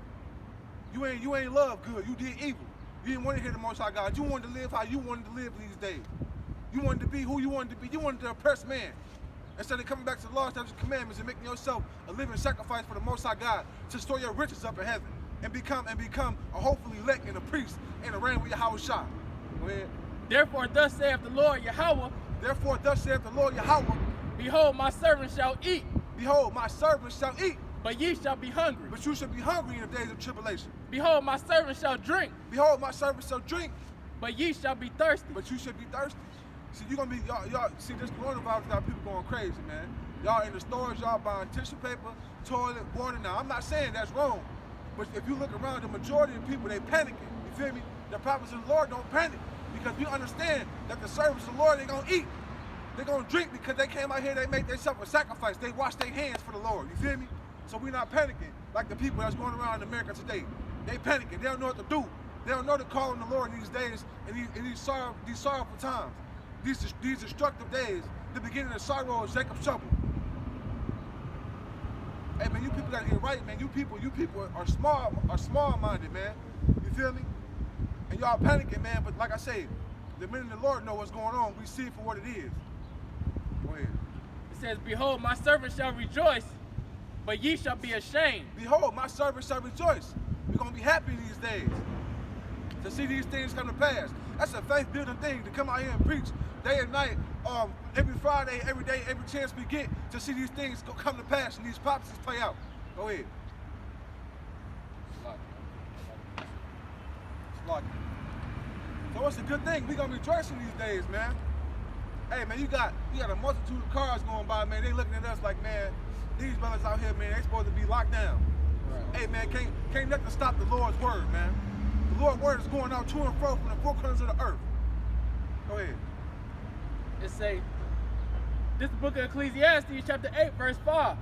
You ain't loved good. You did evil. You didn't want to hear the Most High God. You wanted to live how you wanted to live these days. You wanted to be who you wanted to be. You wanted to oppress man. Instead of coming back to the law, statutes, and commandments and making yourself a living sacrifice for the Most High God to store your riches up in heaven and become a hopefully elect and a priest and a reign with Yahweh Shah. Go ahead. Therefore thus saith the Lord Yahweh. Therefore thus saith the Lord Yahweh. Behold, my servant shall eat. Behold, my servant shall eat. But ye shall be hungry. But you shall be hungry in the days of tribulation. Behold, my servant shall drink. Behold, my servant shall drink. But ye shall be thirsty. But you should be thirsty. See, you're gonna be y'all. See, this coronavirus got people going crazy, man. Y'all in the stores, y'all buying tissue paper, toilet, water. Now, I'm not saying that's wrong, but if you look around, the majority of people, they panicking. You feel me? The prophets of the Lord don't panic because we understand that the servants of the Lord, they gonna eat. They're gonna drink because they came out here, they make themselves a sacrifice. They wash their hands for the Lord. You feel me? So we're not panicking like the people that's going around in America today. They panicking. They don't know what to do. They don't know to call on the Lord in these days and these sorrowful times. These destructive days, the beginning of sorrow is Jacob's trouble. Hey man, you people gotta get right, man. You people are small-minded, man. You feel me? And y'all panicking, man. But like I say, the minute the Lord know what's going on, we see it for what it is. Go ahead. It says, behold, my servant shall rejoice, but ye shall be ashamed. Behold, my servant shall rejoice. We're gonna be happy these days to see these things come to pass. That's a faith-building thing to come out here and preach day and night, every Friday, every day, every chance we get to see these things come to pass and these prophecies play out. Go ahead. So it's a good thing. We're gonna be rejoicing these days, man. Hey man, you got a multitude of cars going by, man. They looking at us like, man, these brothers out here, man, they supposed to be locked down. Right. Hey man, can't nothing stop the Lord's word, man. The Lord's word is going out to and fro from the four corners of the earth. Go ahead. It say, this book of Ecclesiastes, chapter 8, verse 5.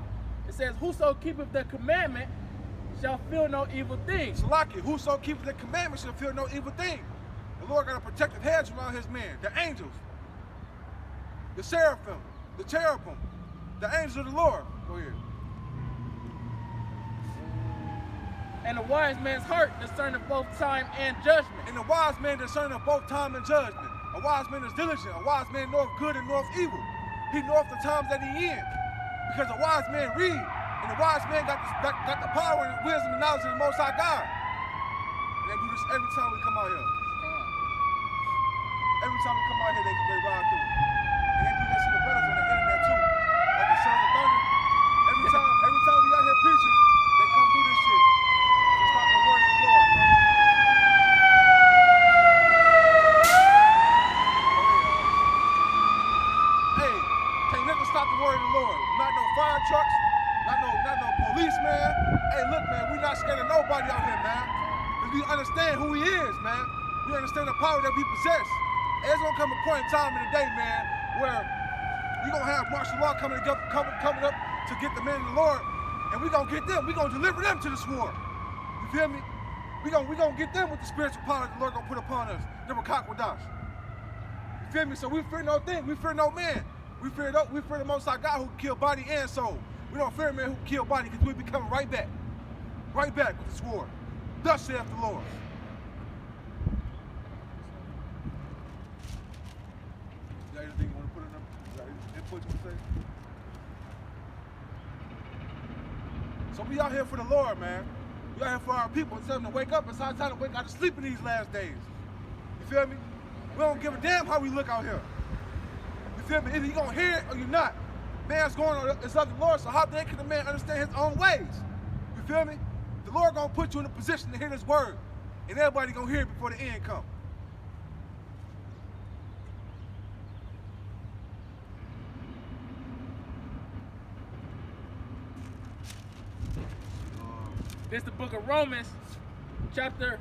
It says, whoso keepeth the commandment shall feel no evil thing. Salaki, whoso keepeth the commandment shall feel no evil thing. The Lord got a protective hedge around his man. The angels, the seraphim, the cherubim, the angels of the Lord. Go ahead. And a wise man's heart discerneth both time and judgment. And a wise man discerneth both time and judgment. A wise man is diligent. A wise man knoweth good and knoweth evil. He knoweth the times that he in. Because a wise man read. And the wise man got the power and wisdom and knowledge of the Most High God. And they do this every time we come out here. Every time we come out here, they ride through. And they do that to the brothers on the internet too. Like the Sons of Thunder. Every time we out here preaching, they come do this shit. To stop the word of the Lord, bro. Hey, can't never stop the word of the Lord. Not no fire trucks, not no policeman. Hey, look, man, we not scared of nobody out here, man. Because we understand who he is, man. We understand the power that we possess. There's gonna come a point in time in the day, man, where you're gonna have martial law coming up to get the men of the Lord, and we're gonna get them. We're gonna deliver them to the sword. You feel me? We're gonna get them with the spiritual power that the Lord gonna put upon us. The Bakakwadas. You feel me? So we fear no thing. We fear no man. We fear the Most High God who can kill body and soul. We don't fear man who can kill body, because we'll be coming right back with the sword. Thus saith the Lord. Anything you want to put in them? Is that input you want to say? So we out here for the Lord, man. We out here for our people. It's time to wake up. It's time to wake out of sleep in these last days. You feel me? We don't give a damn how we look out here. You feel me? Either you're going to hear it or you're not. Man's going on, it's of the Lord, so how can the man understand his own ways? You feel me? The Lord going to put you in a position to hear this word. And everybody going to hear it before the end comes. This is the book of Romans, chapter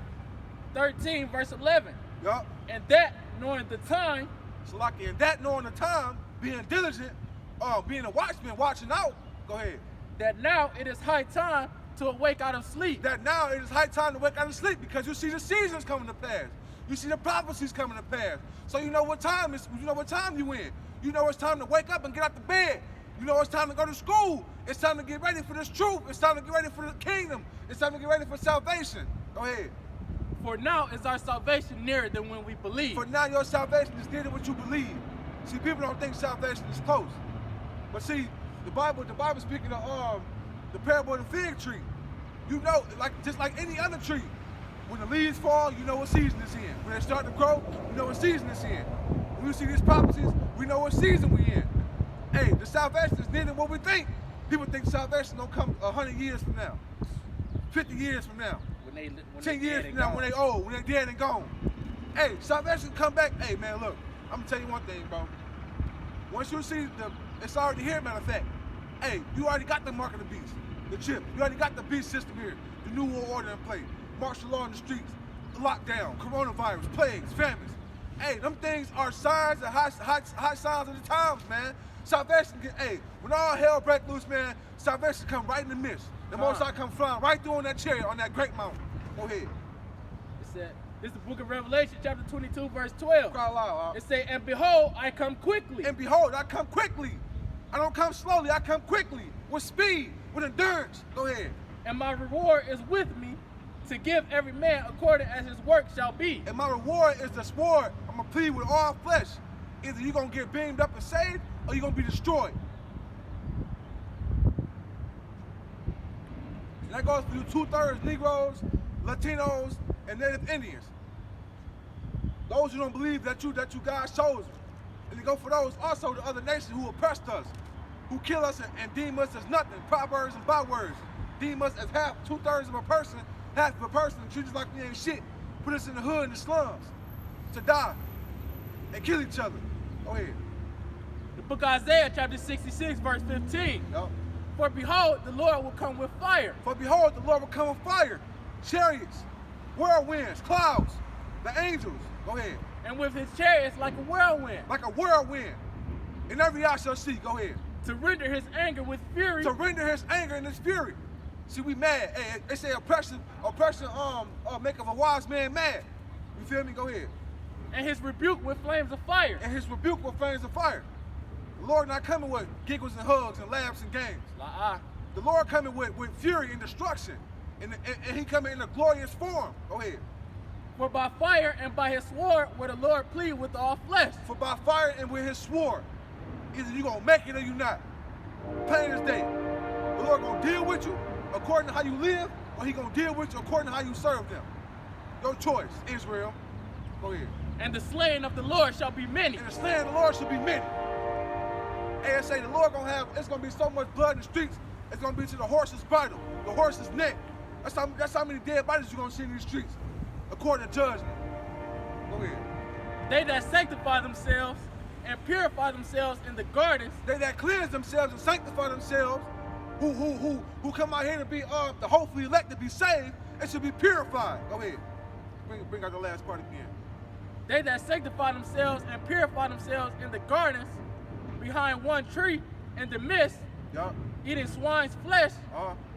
13, verse 11. Yup. And that, knowing the time. So like in that knowing the time, being diligent, being a watchman, watching out. Go ahead. That now it is high time to awake out of sleep. That now it is high time to wake out of sleep, because you see the seasons coming to pass. You see the prophecies coming to pass. So you know what time you in. You know it's time to wake up and get out the bed. You know it's time to go to school. It's time to get ready for this truth. It's time to get ready for the kingdom. It's time to get ready for salvation. Go ahead. For now is our salvation nearer than when we believe. For now your salvation is nearer than what you believe. See, people don't think salvation is close. But see, the Bible speaking of the parable of the fig tree. You know, just like any other tree, when the leaves fall, you know what season it's in. When they start to grow, you know what season it's in. When you see these prophecies, we know what season we in. Hey, the salvation is nearer than what we think. People think salvation don't come 100 years from now, 50 years from now, when 10 years from now, when they old, when they dead and gone. Hey, salvation come back. Hey, man, look, I'm gonna tell you one thing, bro. Once you see it's already here, matter of fact. Hey, you already got the mark of the beast, the chip. You already got the beast system here, the new world order in place, martial law in the streets, lockdown, coronavirus, plagues, famines. Hey, them things are signs and high signs of the times, man. Salvation, hey, when all hell break loose, man, salvation come right in the midst. The Most High come flying right through on that chariot on that great mountain. Go ahead. This is the book of Revelation, chapter 22, verse 12. Cry loud. It says, and behold, I come quickly. And behold, I come quickly. I don't come slowly, I come quickly, with speed, with endurance. Go ahead. And my reward is with me to give every man according as his work shall be. And my reward is the sword. I'm going to plead with all flesh. Either you're going to get beamed up and saved, or you're going to be destroyed. And that goes for you 2/3 Negroes, Latinos, and Native Indians. Those who don't believe that you God's chosen. And it go for those also the other nations who oppressed us, who kill us and deem us as nothing, proverbs and bywords. Deem us as half, 2/3 of a person, half of a person, and treat us like we ain't shit. Put us in the hood, in the slums, to die and kill each other. Go ahead. The book of Isaiah, chapter 66, verse 15. Yep. For behold, the Lord will come with fire. For behold, the Lord will come with fire, chariots, whirlwinds, clouds, the angels. Go ahead. And with his chariots like a whirlwind. Like a whirlwind. And every eye shall see. Go ahead. To render his anger with fury. To render his anger and his fury. See, we mad. Hey, they say oppression make of a wise man mad. You feel me? Go ahead. And his rebuke with flames of fire. And his rebuke with flames of fire. The Lord not coming with giggles and hugs and laughs and games. The Lord coming with fury and destruction. And he coming in a glorious form. Go ahead. For by fire and by his sword will the Lord plead with all flesh. For by fire and with his sword, either you gonna make it or you not. Plain as day. The Lord gonna deal with you according to how you live, or he gonna deal with you according to how you serve them. Your choice, Israel. Go ahead. And the slaying of the Lord shall be many. And the slaying of the Lord shall be many. And say the Lord gonna have, it's gonna be so much blood in the streets, it's gonna be to the horse's bridle, the horse's neck. That's how many dead bodies you're gonna see in these streets, according to judgment. Go ahead. They that sanctify themselves and purify themselves in the gardens. They that cleanse themselves and sanctify themselves, who come out here to be the hopefully elect to be saved, and should be purified. Go ahead. Bring out the last part again. They that sanctify themselves and purify themselves in the gardens, behind one tree in the midst, eating swine's flesh,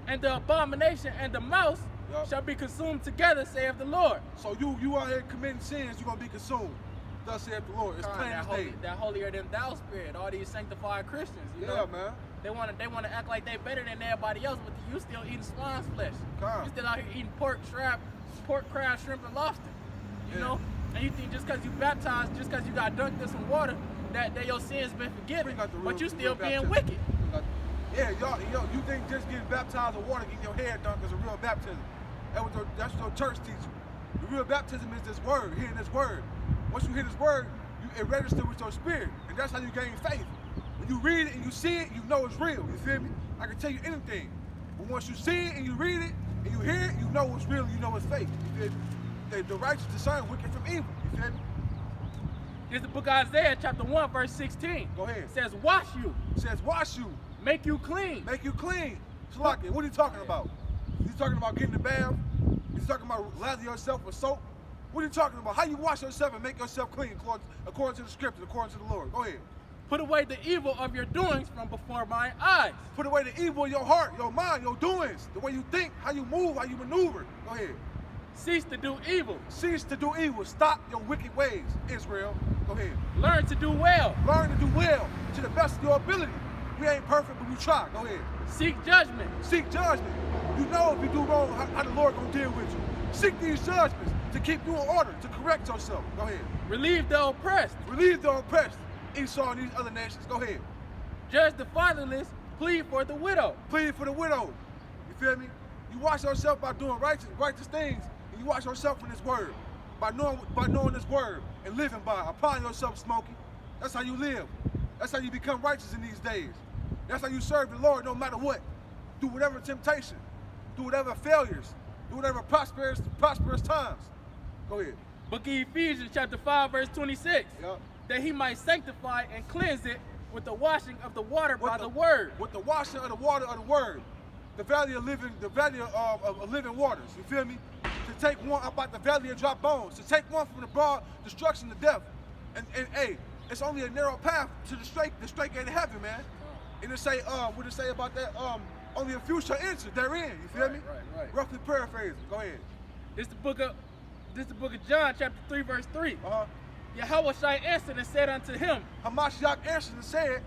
and the abomination and the mouse shall be consumed together, saith the Lord. So you out here committing sins, you're gonna be consumed. Thus saith the Lord. It's plain as day. That holier than thou spirit. All these sanctified Christians, you know? Man. They wanna act like they better than everybody else, but you still eating swine's flesh. You still out here eating pork, crab, shrimp, and lobster. You know? And you think just because you baptized, just because you got dunked in some water, that your sins been forgiven, but you still being wicked. Yeah, you think just getting baptized in water, getting your hair dunked is a real baptism. That's what your church teaches you. The real baptism is this word, hearing this word. Once you hear this word, it registers with your spirit, and that's how you gain faith. When you read it and you see it, you know it's real, you feel me? I can tell you anything, but once you see it and you read it, and you hear it, you know it's real, you know it's fake, you feel me? The righteous discern wicked from evil, you feel me? It's the book of Isaiah, chapter 1, verse 16. Go ahead. It says, wash you. It says, wash you. Make you clean. Make you clean. Shalaki, what are you talking about? He's talking about getting the bath. He's talking about lather yourself with soap. What are you talking about? How you wash yourself and make yourself clean according to the scripture, according to the Lord? Go ahead. Put away the evil of your doings from before my eyes. Put away the evil of your heart, your mind, your doings, the way you think, how you move, how you maneuver. Go ahead. Cease to do evil. Cease to do evil. Stop your wicked ways, Israel. Go ahead. Learn to do well. Learn to do well to the best of your ability. We ain't perfect, but we try. Go ahead. Seek judgment. Seek judgment. You know if you do wrong, how the Lord gonna deal with you. Seek these judgments to keep you in order, to correct yourself. Go ahead. Relieve the oppressed. Relieve the oppressed. Esau and these other nations. Go ahead. Judge the fatherless. Plead for the widow. Plead for the widow. You feel me? You wash yourself by doing righteous things. You wash yourself in this word, by knowing this word and living by it. Applying yourself, Smokey. That's how you live. That's how you become righteous in these days. That's how you serve the Lord no matter what. Do whatever temptation, do whatever failures, do whatever prosperous times. Go ahead. Book of Ephesians chapter 5 verse 26. Yep. That he might sanctify and cleanse it with the washing of the water by the word. With the washing of the water of the word. The valley of living waters. You feel me? To take one up out the valley of dry bones. To take one from the broad destruction to death. And hey, it's only a narrow path to the straight gate of heaven, man. And it say, what it say about that? Only a few shall enter therein. You feel me? Right. Roughly paraphrasing. Go ahead. This is the book of John, chapter 3, verse 3. Yahweh shall answer and said unto him, Hamashiach answered and said,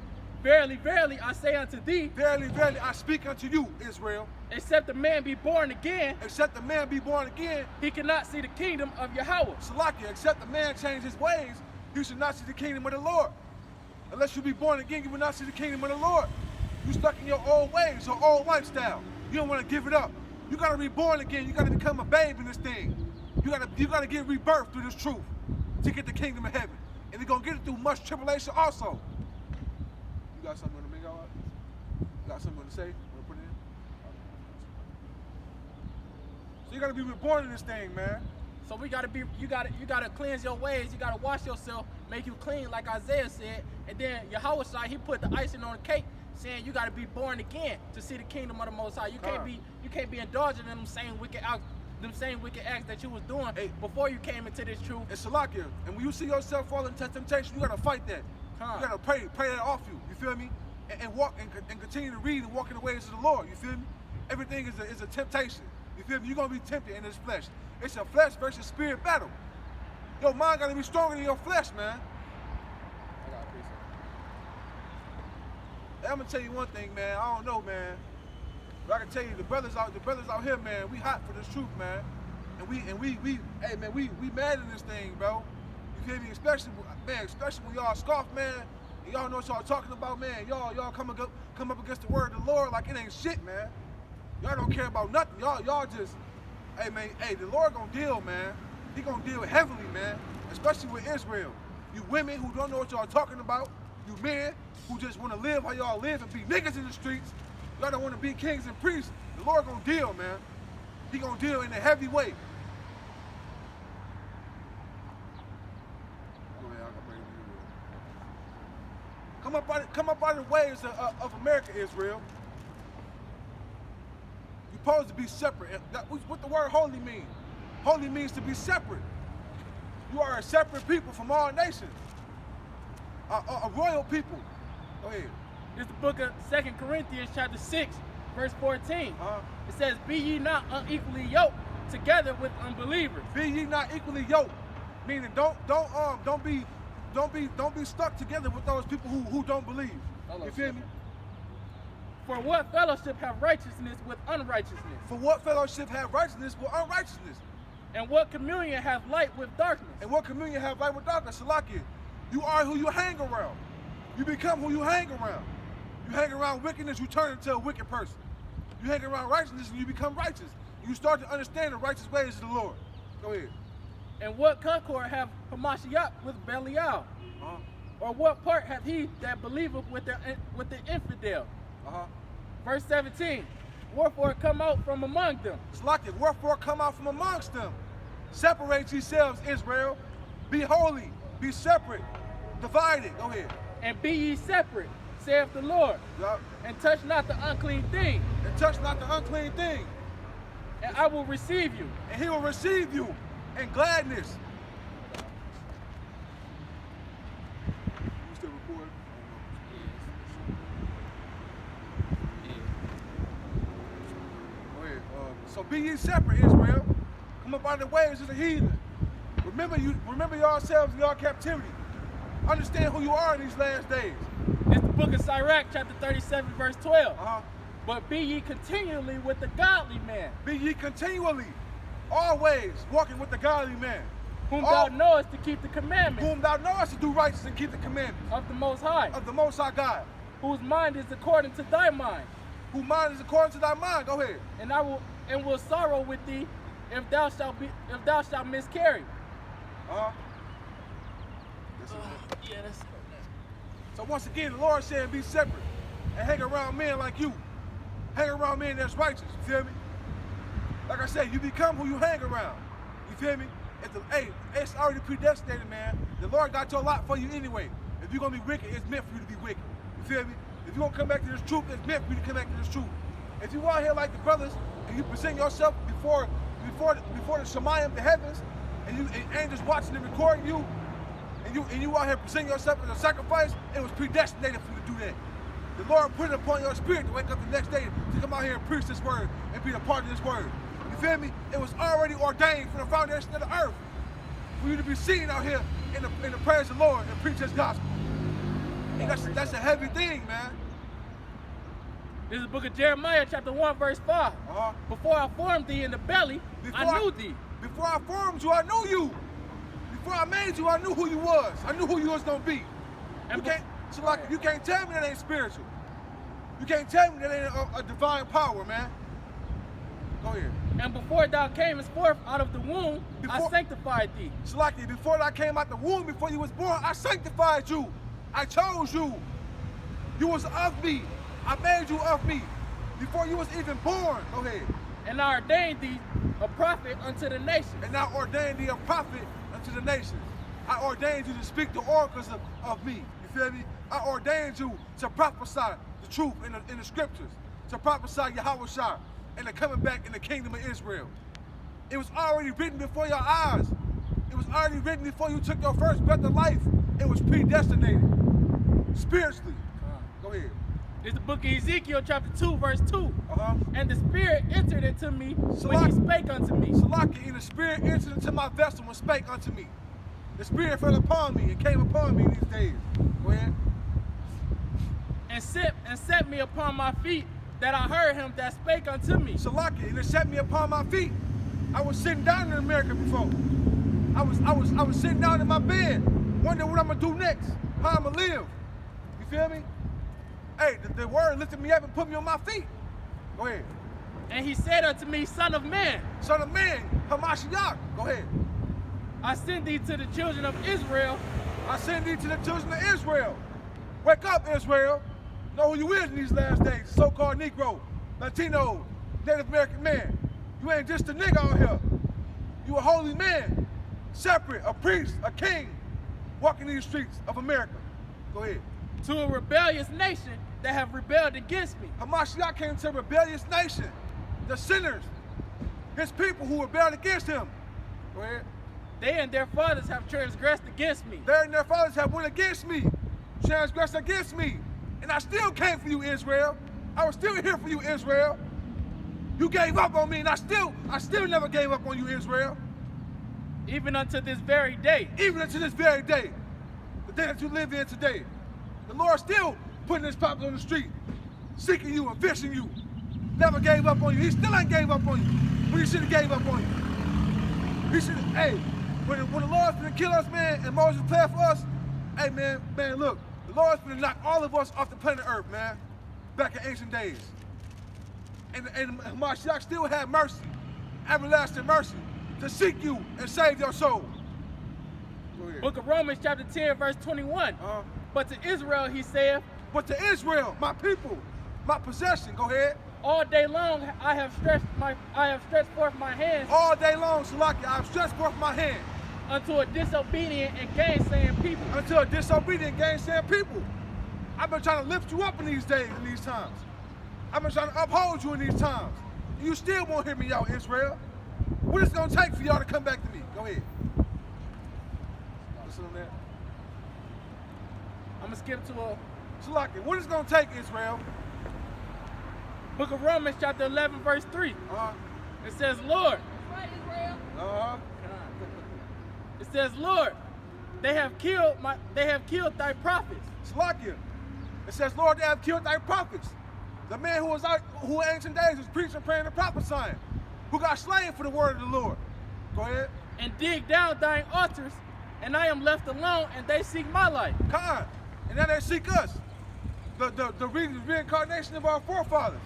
Verily, verily, I say unto thee, verily, verily, I speak unto you, Israel. Except a man be born again, except a man be born again, he cannot see the kingdom of Yahweh. Salakia, except a man change his ways, you should not see the kingdom of the Lord. Unless you be born again, you will not see the kingdom of the Lord. You stuck in your old ways, your old lifestyle. You don't want to give it up. You gotta be born again. You gotta become a babe in this thing. You gotta get rebirth through this truth to get the kingdom of heaven. And you're gonna get it through much tribulation also. You got something to make out? You got something to say? Want to put it in? So you gotta be reborn in this thing, man. So you gotta cleanse your ways. You gotta wash yourself, make you clean, like Isaiah said. And then Yahweh Shai, he put the icing on the cake, saying you gotta be born again to see the kingdom of the Most High. You can't be indulging in them same wicked acts that you was doing before you came into this truth. It's Salakia. And when you see yourself falling into temptation, you gotta fight that. You gotta pray that off you. You feel me? And walk and continue to read and walk in the ways of the Lord. You feel me? Everything is a temptation. You feel me? You're gonna be tempted in this flesh. It's a flesh versus spirit battle. Your mind gotta be stronger than your flesh, man. I got a piece of it. I'm gonna tell you one thing, man. I don't know, man. But I can tell you, the brothers out here, man, we hot for this truth, man. And we, hey, man, we mad in this thing, bro. You feel me? Especially when y'all scoff, man. and y'all know what y'all talking about, man. Y'all come up against the word of the Lord like it ain't shit, man. Y'all don't care about nothing. Y'all just, hey, man, hey, the Lord gonna deal, man. He gonna deal heavily, man, especially with Israel. You women who don't know what y'all talking about, you men who just want to live how y'all live and be niggas in the streets, y'all don't want to be kings and priests. The Lord gonna deal, man. He gonna deal in a heavy way. Come up out of the ways of America, Israel. You're supposed to be separate. What the word holy means? Holy means to be separate. You are a separate people from all nations. A royal people. Go ahead. It's the book of 2 Corinthians chapter 6, verse 14. It says, be ye not unequally yoked together with unbelievers. Be ye not equally yoked. Meaning don't be stuck together with those people who don't believe. You feel me? For what fellowship have righteousness with unrighteousness? For what fellowship have righteousness with unrighteousness? And what communion have light with darkness? And what communion have light with darkness? Salakia, you are who you hang around. You become who you hang around. You hang around wickedness, you turn into a wicked person. You hang around righteousness and you become righteous. You start to understand the righteous ways of the Lord. Go ahead. And what concord have Hamashiach with Belial? Or what part hath he that believeth with the infidel? Verse 17. Wherefore come out from among them. Salakia, wherefore come out from amongst them. Separate yourselves, Israel. Be holy. Be separate. Divided. Go ahead. And be ye separate, saith the Lord. Yup. And touch not the unclean thing. And touch not the unclean thing. And I will receive you. And he will receive you in gladness. You still recording? Go ahead. So be ye separate, Israel. Come up out of the ways of the heathen. Remember yourselves in your captivity. Understand who you are in these last days. It's the book of CHAZAQ, chapter 37, verse 12. But be ye continually with the godly man. Be ye continually, always walking with the godly man. Whom thou knowest to keep the commandments. Whom thou knowest to do righteous and keep the commandments. Of the Most High. Of the Most High God. Whose mind is according to thy mind. Whose mind is according to thy mind. Go ahead. And will sorrow with thee if thou shalt miscarry. So once again, the Lord said, be separate and hang around men like you. Hang around men that's righteous. You feel me? Like I said, you become who you hang around. You feel me? It's already predestinated, man. The Lord got your lot for you anyway. If you're gonna be wicked, it's meant for you to be wicked. You feel me? If you're gonna come back to this truth, it's meant for you to come back to this truth. If you out here like the brothers and you present yourself before the Shemayim, the heavens, and angels watching and recording you, and you out here presenting yourself as a sacrifice, it was predestinated for you to do that. The Lord put it upon your spirit to wake up the next day to come out here and preach this word and be a part of this word. You feel me? It was already ordained from the foundation of the earth for you to be seen out here in the praise of the Lord and preach His gospel. And that's a heavy thing, man. This is the book of Jeremiah, chapter 1, verse 5. Before I formed thee in the belly, I knew thee. Before I formed you, I knew you. Before I made you, I knew who you was. I knew who you was gonna be. You can't tell me that ain't spiritual. You can't tell me that ain't a divine power, man. Go ahead. And before thou camest forth out of the womb, I sanctified thee. Salaki, before I came out the womb, before you was born, I sanctified you. I chose you. You was of me. I made you of me. Before you was even born. Go ahead. And I ordained thee a prophet unto the nations. And I ordained thee a prophet unto the nations. I ordained you to speak the oracles of me. You feel me? I ordained you to prophesy the truth in the scriptures. To prophesy Yahushua and the coming back in the kingdom of Israel. It was already written before your eyes. It was already written before you took your first breath of life. It was predestinated. Spiritually. Go ahead. It's the book of Ezekiel, chapter 2, verse 2. And the Spirit entered into me when He spake unto me. Salaki, and the Spirit entered into my vessel and spake unto me. The Spirit fell upon me and came upon me these days. Go ahead. And set me upon my feet, that I heard Him that spake unto me. Salaki, and it set me upon my feet. I was sitting down in America before. I was sitting down in my bed, wondering what I'm gonna do next, how I'm gonna live. You feel me? Hey, the word lifted me up and put me on my feet. Go ahead. And he said unto me, Son of man. Son of man, Hamashiach. Go ahead. I send thee to the children of Israel. I send thee to the children of Israel. Wake up, Israel. Know who you is in these last days. So-called Negro, Latino, Native American man. You ain't just a nigga out here. You a holy man. Separate, a priest, a king, walking these streets of America. Go ahead. To a rebellious nation that have rebelled against me. Hamashiach came to a rebellious nation. The sinners. His people who rebelled against him. Go ahead. They and their fathers have transgressed against me. They and their fathers have went against me. Transgressed against me. And I still came for you, Israel. I was still here for you, Israel. You gave up on me, and I still never gave up on you, Israel. Even unto this very day. Even unto this very day. The day that you live in today. The Lord still putting his prophets on the street, seeking you and fishing you. Never gave up on you. He still ain't gave up on you. When he should have gave up on you. He should have, hey, when the Lord's gonna kill us, man, and Moses planned for us, hey, man, look, the Lord's gonna knock all of us off the planet Earth, man, back in ancient days. And Mashiach still had mercy, everlasting mercy, to seek you and save your soul. Book of Romans chapter 10, verse 21. But to Israel he saith, but to Israel, my people, my possession, go ahead. All day long I have stretched forth my hands. All day long, Salaki, I have stretched forth my hand. Unto a disobedient and gainsaying people. Unto a disobedient, gainsaying people. I've been trying to lift you up in these days, in these times. I've been trying to uphold you in these times. You still won't hear me out, Israel. What is it gonna take for y'all to come back to me? Go ahead. Listen on that. I'm gonna skip to a Salaki, what is it gonna take, Israel? Book of Romans chapter 11, verse 3. It says, Lord. That's right, Israel. It says, Lord, they have killed thy prophets. Salakia. It says, Lord, they have killed thy prophets. The man who in ancient days was preaching, praying, and prophesying, who got slain for the word of the Lord. Go ahead. And dig down thine altars, and I am left alone, and they seek my life. Come. And now they seek us. The reincarnation of our forefathers.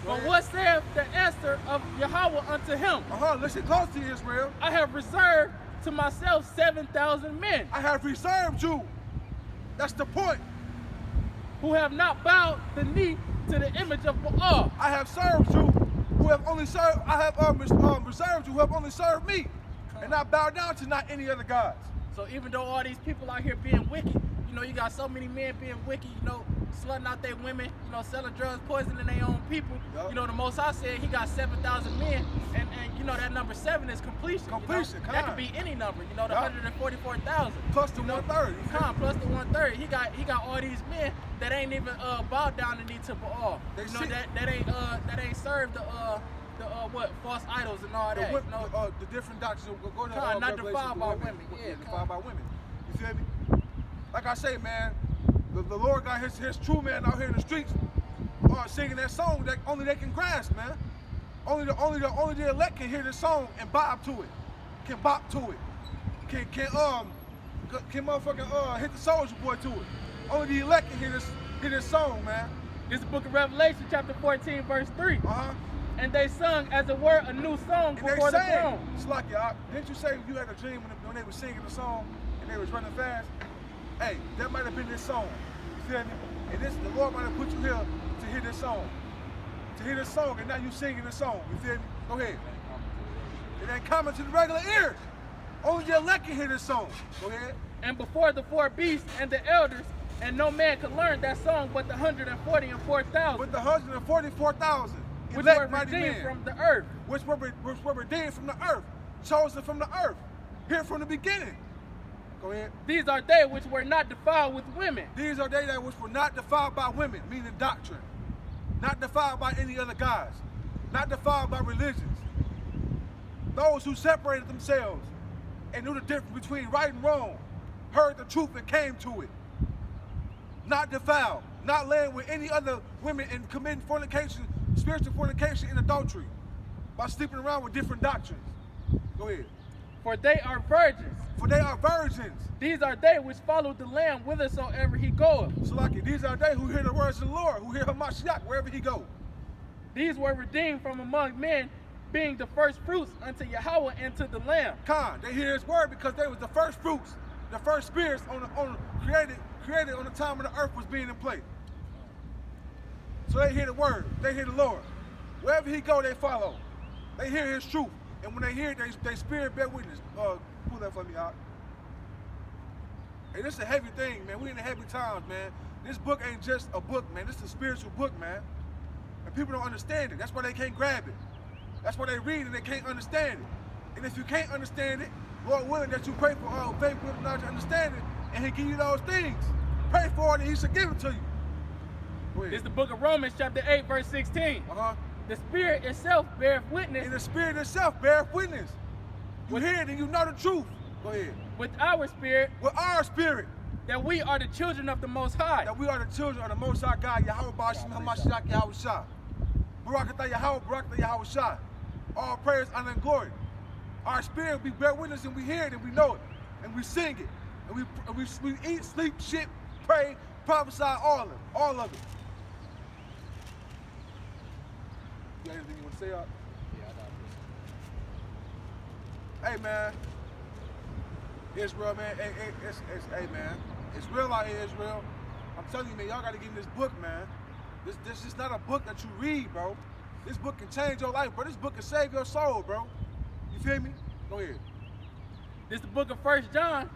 But what saith the answer of Yahweh unto him? Listen close to you, Israel. I have reserved to myself 7,000 men. I have reserved you. That's the point. Who have not bowed the knee to the image of Baal. I have served you who have only served, I have reserved you who have only served me. And not bowed down to not any other gods. So even though all these people out here being wicked, you know, you got so many men being wicked, you know, slutting out their women, you know, selling drugs, poisoning their own people. Yep. You know, the Most High said he got 7,000 men, and you know, that number 7 is completion. Completion, you know? That could be any number, you know, the 144,000. Plus the 130. Plus the 130. He got all these men that ain't even bowed down the knee to Baal. You know, that ain't served the false idols and all that. You know? The different doctrines. Go to not defiled by women. Yeah, defiled by women. You feel me? Like I say, man, the Lord got his true man out here in the streets singing that song that only they can grasp, man. Only the elect can hear this song and bob to it. Can bop to it. Can motherfucking hit the soldier boy to it. Only the elect can hear this song, man. This is the book of Revelation, chapter 14, verse 3. And they sung, as it were, a new song before the throne. It's like, didn't you say you had a dream when they were singing the song and they was running fast? Hey, that might have been this song. You feel me? And the Lord might have put you here to hear this song. To hear this song, and now you singing the song. You feel me? Go ahead. It ain't coming to the regular ears. Only the elect can hear this song. Go ahead. And before the 4 beasts and the elders, and no man could learn that song but the 144,000. With the 144,000. Which were redeemed from the earth. Which were redeemed from the earth. Chosen from the earth. Here from the beginning. Go ahead. These are they which were not defiled with women. These are they that which were not defiled by women, meaning doctrine. Not defiled by any other gods. Not defiled by religions. Those who separated themselves and knew the difference between right and wrong, heard the truth and came to it. Not defiled. Not laying with any other women and committing fornication, spiritual fornication and adultery by sleeping around with different doctrines. Go ahead. For they are virgins. For they are virgins. These are they which follow the Lamb whithersoever he goeth. So like these are they who hear the words of the Lord, who hear Hamashiach wherever he go. These were redeemed from among men, being the first fruits unto Yahweh and to the Lamb. They hear his word because they was the first fruits, the first spirits created on the time when the earth was being in place. So they hear the word, they hear the Lord. Wherever he go, they follow. They hear his truth. And when they hear it, they spirit bear witness. Pull that for me out. Hey, this is a heavy thing, man. We in the heavy times, man. This book ain't just a book, man. This is a spiritual book, man. And people don't understand it. That's why they can't grab it. That's why they read and they can't understand it. And if you can't understand it, Lord willing that you pray for faith, wisdom, knowledge, and understanding, and he give you those things. Pray for it and he should give it to you. This is the book of Romans chapter 8, verse 16. The Spirit itself beareth witness. And the Spirit itself beareth witness. You hear it and you know the truth. Go ahead. With our spirit. With our spirit. That we are the children of the Most High. That we are the children of the Most High God, Yahweh Bashim Hamashiach Yahweh Shah. Barakatah Yahweh, Barakatah Yahweh Shah. All praise, honor, and glory. Our spirit, we bear witness and we hear it and we know it. And we sing it. And we eat, sleep, shit, pray, prophesy, all of it. All of it. You got anything you want to say, Art? Yeah, I got Hey, man. Israel, man. Hey, man. It's real out here, Israel. I'm telling you, man, y'all got to get in this book, man. This is not a book that you read, bro. This book can change your life, bro. This book can save your soul, bro. You feel me? Go ahead. This is the book of 1 John,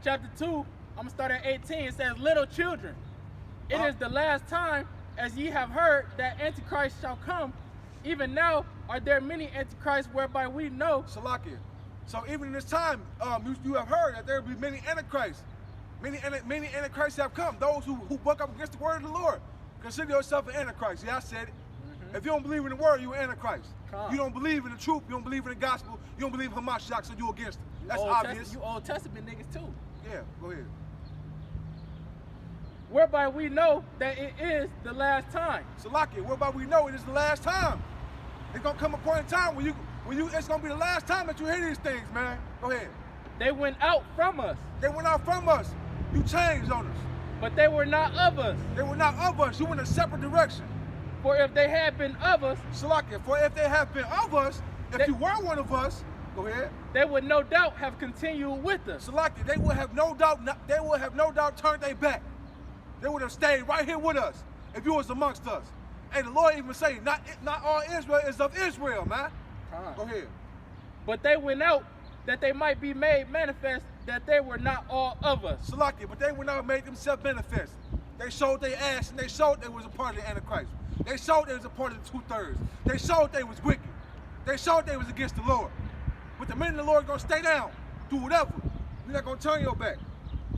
chapter 2. I'm going to start at 18. It says, little children, it is the last time, as ye have heard, that Antichrist shall come. Even now are there many Antichrists whereby we know. Salakia. So even in this time, you have heard that there will be many Antichrists. Many Antichrists have come. Those who buck up against the word of the Lord. Consider yourself an Antichrist. Yeah, I said it. If you don't believe in the word, you're an Antichrist. You don't believe in the truth. You don't believe in the gospel. You don't believe in Hamashiach, so you're against it. That's obvious. You Old Testament niggas too. Yeah, go ahead. Whereby we know that it is the last time. Salakia, whereby we know it is the last time. It's gonna come a point in time when it's gonna be the last time that you hear these things, man. Go ahead. They went out from us. They went out from us. You changed on us. But they were not of us. They were not of us. You went a separate direction. For if they had been of us, Salakia, for if they have been of us, if you were one of us, go ahead. They would no doubt have continued with us. Salakia, they would have no doubt turned their back. They would have stayed right here with us if you was amongst us. And the Lord even say, not all Israel is of Israel, man. Go ahead. But they went out that they might be made manifest that they were not all of us. Salakia, but they went out and made themselves manifest. They showed their ass and they showed they was a part of the Antichrist. They showed they was a part of the 2/3. They showed they was wicked. They showed they was against the Lord. But the minute the Lord gonna stay down, do whatever, you're not gonna turn your back.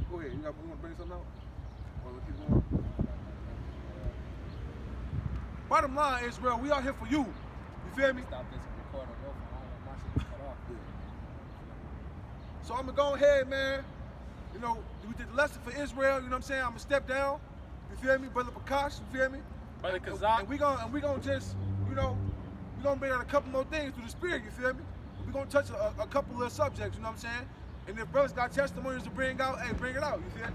Go ahead. You want to bring something out? Or we keep going? Bottom line, Israel, we are here for you. You feel me? Stop this recording over. I don't want my shit to cut off. So I'm gonna go ahead, man. You know, we did the lesson for Israel. You know what I'm saying? I'm gonna step down. You feel me, Brother Baqash? You feel me? Brother CHAZAQ. And we gonna just, you know, we gonna bring out a couple more things through the Spirit. You feel me? We gonna touch a couple of subjects. You know what I'm saying? And if brothers got testimonies to bring out, hey, bring it out. You feel me?